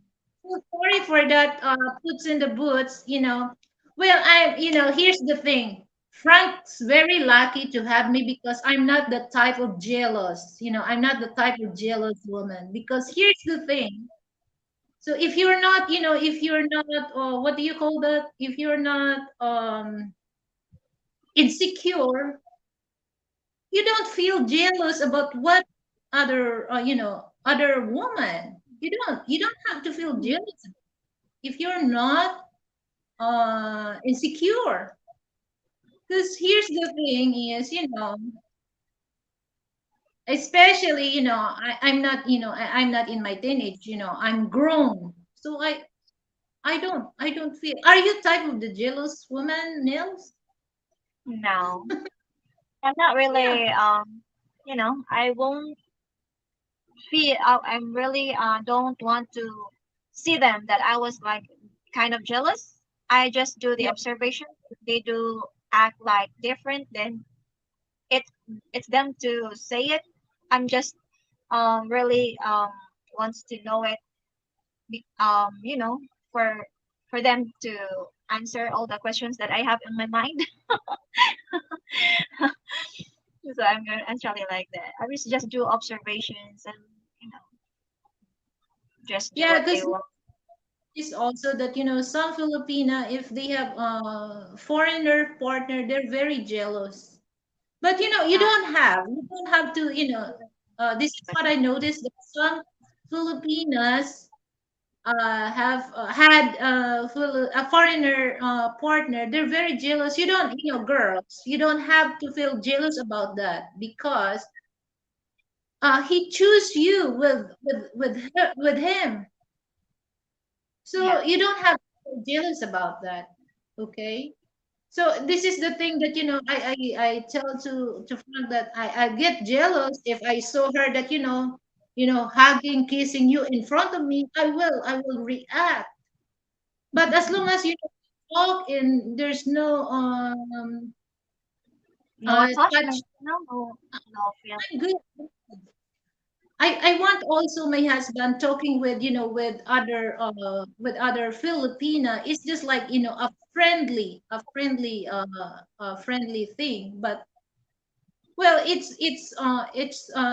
[SPEAKER 1] so sorry for that. Puts in the boots. Well, here's the thing. Frank's very lucky to have me because I'm not the type of jealous. I'm not the type of jealous woman. Because here's the thing. So if you're not, what do you call that? If you're not insecure, you don't feel jealous about what other woman. You don't have to feel
[SPEAKER 2] Mhm.
[SPEAKER 1] jealous if you're not insecure. Because here's the thing is, especially, I'm not in my teenage, I'm grown. So I don't feel. Are you type of the jealous woman, Nils?
[SPEAKER 2] No. I'm not
[SPEAKER 1] Yeah,
[SPEAKER 2] really I won't feel I'm really don't want to see them that I was like kind of jealous. I just do the
[SPEAKER 1] yeah,
[SPEAKER 2] observation. If they do act like different, then it it's them to say it. I'm just really wants to know it for them to answer all the questions that I have in my mind. So I'm actually like that. I just do observations and you know just do
[SPEAKER 1] yeah.
[SPEAKER 2] what they
[SPEAKER 1] Because
[SPEAKER 2] want.
[SPEAKER 1] is also that some Filipina, if they have a foreigner partner, they're very jealous. But
[SPEAKER 2] Uh,
[SPEAKER 1] you don't have to, this is what I noticed that some Filipinas have had a foreigner partner. They're very jealous. You don't, girls, you don't have to feel jealous about that because he chose you with him. So
[SPEAKER 2] yeah.
[SPEAKER 1] you don't have to feel jealous about that. Okay. So this is the thing that I tell to Frank that I get jealous if I saw her that hugging, kissing you in front of me. I will react. But as long as you talk and there's no
[SPEAKER 2] No
[SPEAKER 1] touch,
[SPEAKER 2] attachment. No feel.
[SPEAKER 1] I'm good. I want also my husband talking with other Filipina. It's just like a friendly thing. But well, it's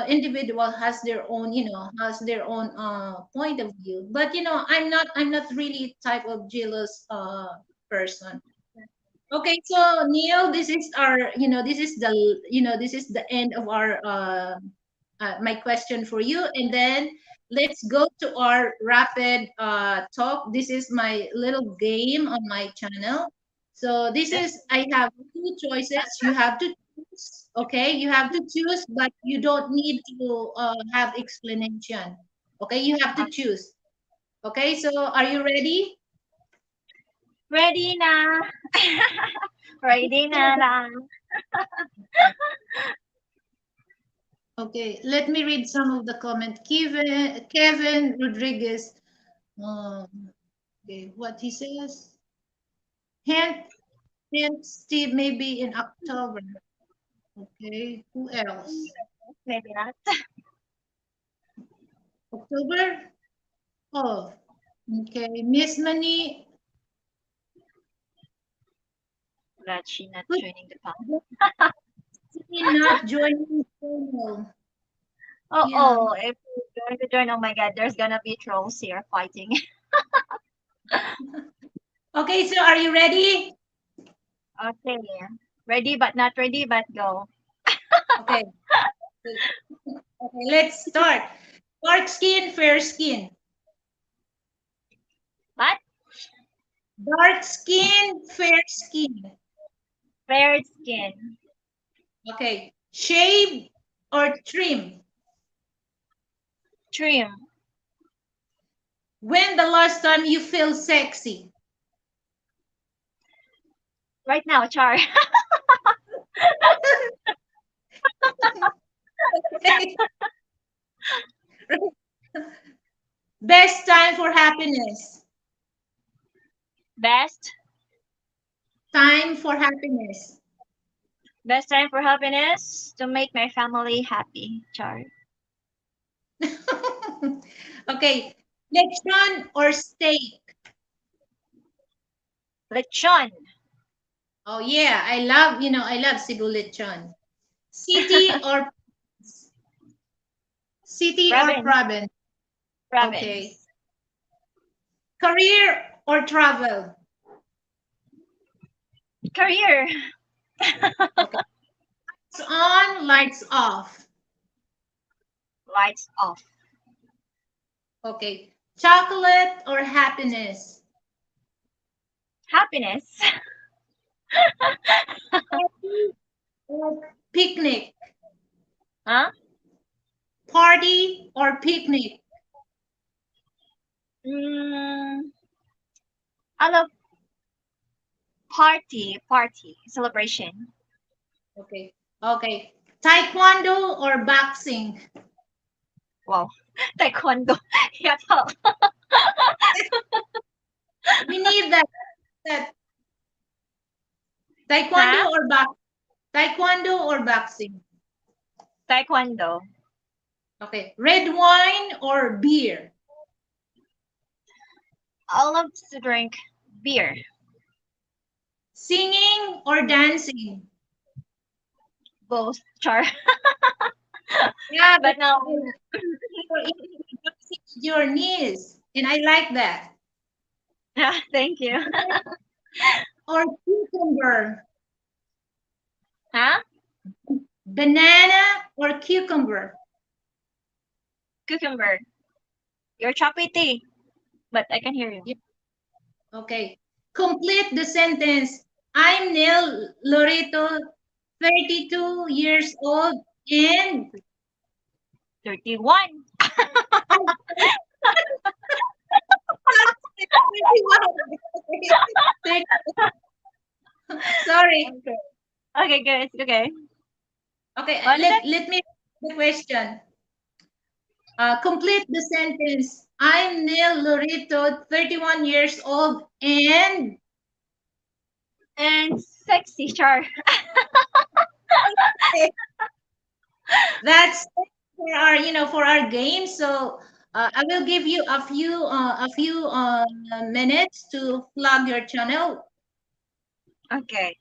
[SPEAKER 1] individual has their own point of view. But I'm not really type of jealous person. Okay, so Neil, this is the end of our my question for you, and then let's go to our rapid talk. This is my little game on my channel. So this
[SPEAKER 2] Yes.
[SPEAKER 1] is I have two choices. You have to choose. Okay, you have to choose, but you don't need to have explanation. Okay, you have to choose. Okay, so are you ready?
[SPEAKER 2] Ready na. Ready na lang.
[SPEAKER 1] Okay, let me read some of the comment. Kevin Rodriguez. Okay, what he says. Hint, hint, Steve, maybe in October. Okay, who else?
[SPEAKER 2] Maybe not.
[SPEAKER 1] October? Oh, okay. Miss Mani,
[SPEAKER 2] Glad she not
[SPEAKER 1] who's
[SPEAKER 2] joining the call.
[SPEAKER 1] not joining the channel?
[SPEAKER 2] Oh,
[SPEAKER 1] Yeah.
[SPEAKER 2] oh, if you're going to join, oh my God, there's gonna be trolls here fighting.
[SPEAKER 1] Okay, so are you ready?
[SPEAKER 2] Okay. Ready but not ready, but go.
[SPEAKER 1] Okay. Okay, let's start. Dark skin, fair skin.
[SPEAKER 2] What?
[SPEAKER 1] Dark skin, fair skin.
[SPEAKER 2] Fair skin.
[SPEAKER 1] Okay. Shave or trim?
[SPEAKER 2] Trim.
[SPEAKER 1] When the last time you feel sexy?
[SPEAKER 2] Right now, Char.
[SPEAKER 1] Okay. Best time for happiness.
[SPEAKER 2] Best.
[SPEAKER 1] Time for happiness.
[SPEAKER 2] Best time for happiness to make my family happy, Char.
[SPEAKER 1] Okay. Lechon or steak?
[SPEAKER 2] Lechon.
[SPEAKER 1] Oh yeah, I love Cebu lechon. City or city or
[SPEAKER 2] Province.
[SPEAKER 1] province? Okay.
[SPEAKER 2] Province.
[SPEAKER 1] Career or travel?
[SPEAKER 2] Career.
[SPEAKER 1] Okay. Lights on, lights off.
[SPEAKER 2] Lights off.
[SPEAKER 1] Okay. Chocolate or happiness?
[SPEAKER 2] Happiness.
[SPEAKER 1] Party or picnic?
[SPEAKER 2] Huh?
[SPEAKER 1] Party or picnic?
[SPEAKER 2] Mm, I love party, celebration.
[SPEAKER 1] Okay. Okay. Taekwondo or boxing?
[SPEAKER 2] Wow. Taekwondo. Yeah, talk.
[SPEAKER 1] We need that taekwondo
[SPEAKER 2] Huh?
[SPEAKER 1] or box taekwondo or boxing.
[SPEAKER 2] Taekwondo.
[SPEAKER 1] Okay. Red wine or beer?
[SPEAKER 2] I love to drink beer.
[SPEAKER 1] Singing or dancing?
[SPEAKER 2] Both, Char.
[SPEAKER 1] Yeah, but
[SPEAKER 2] But now,
[SPEAKER 1] your knees, and I like that.
[SPEAKER 2] yeah, thank you.
[SPEAKER 1] Or cucumber,
[SPEAKER 2] Huh?
[SPEAKER 1] banana or cucumber.
[SPEAKER 2] Cucumber. You're choppy tea, but I can hear you.
[SPEAKER 1] Yeah, okay. Complete the sentence. I'm Neil Loreto, 32 years old, and
[SPEAKER 2] 31.
[SPEAKER 1] Sorry.
[SPEAKER 2] Okay. Okay, good. It's okay.
[SPEAKER 1] Okay,
[SPEAKER 2] What is it?
[SPEAKER 1] let me the question. Complete the sentence. I'm Neil Lorito, 31 years old, and
[SPEAKER 2] And sexy, Char.
[SPEAKER 1] that's for our game. So I will give you a few minutes to plug your channel.
[SPEAKER 2] Okay.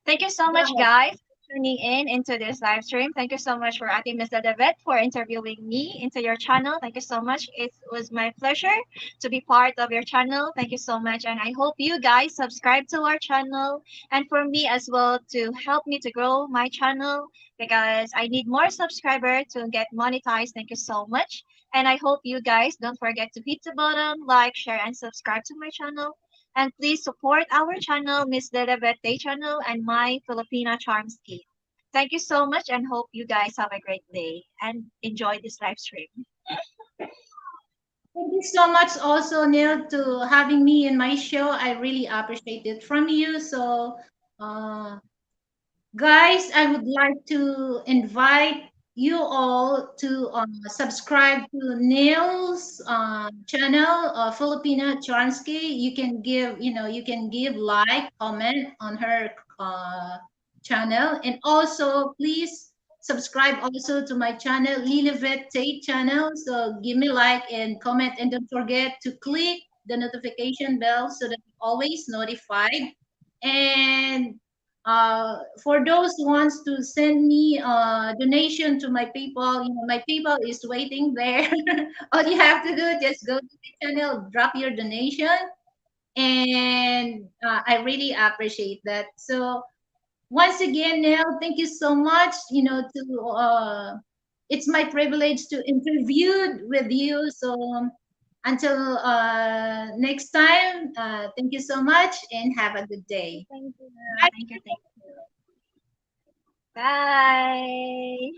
[SPEAKER 2] Thank you so
[SPEAKER 1] Go
[SPEAKER 2] much,
[SPEAKER 1] ahead.
[SPEAKER 2] guys, for tuning in into this live stream. Thank you so much for Ate Miss Davet for interviewing me into your channel. Thank you so much. It was my pleasure to be part of your channel. Thank you so much. And I hope you guys subscribe to our channel and for me as well to help me to grow my channel because I need more subscribers to get monetized. Thank you so much. And I hope you guys don't forget to hit the button, like, share, and subscribe to my channel. And please support our channel, Miss Day channel, and my Filipina Charmzkie. Thank you so much and hope you guys have a great day and enjoy this live stream.
[SPEAKER 1] Thank you so much also, Neil, to having me in my show. I really appreciate it from you. So, uh, guys, I would like to invite you all to subscribe to Neil's channel, Filipina Charmzkie. You can give like, comment on her uh, channel, and also please subscribe also to my channel, Lilibet Tate channel. So give me like and comment, and don't forget to click the notification bell so that you're always notified. And for those who wants to send me a donation to my PayPal, my PayPal is waiting there. All you have to do, just go to the channel, drop your donation, and I really appreciate that. So once again, Neil, thank you so much. It's my privilege to interview with you. So until next time, thank you so much and have a good day.
[SPEAKER 2] Thank you. Thank you. Thank you. Bye.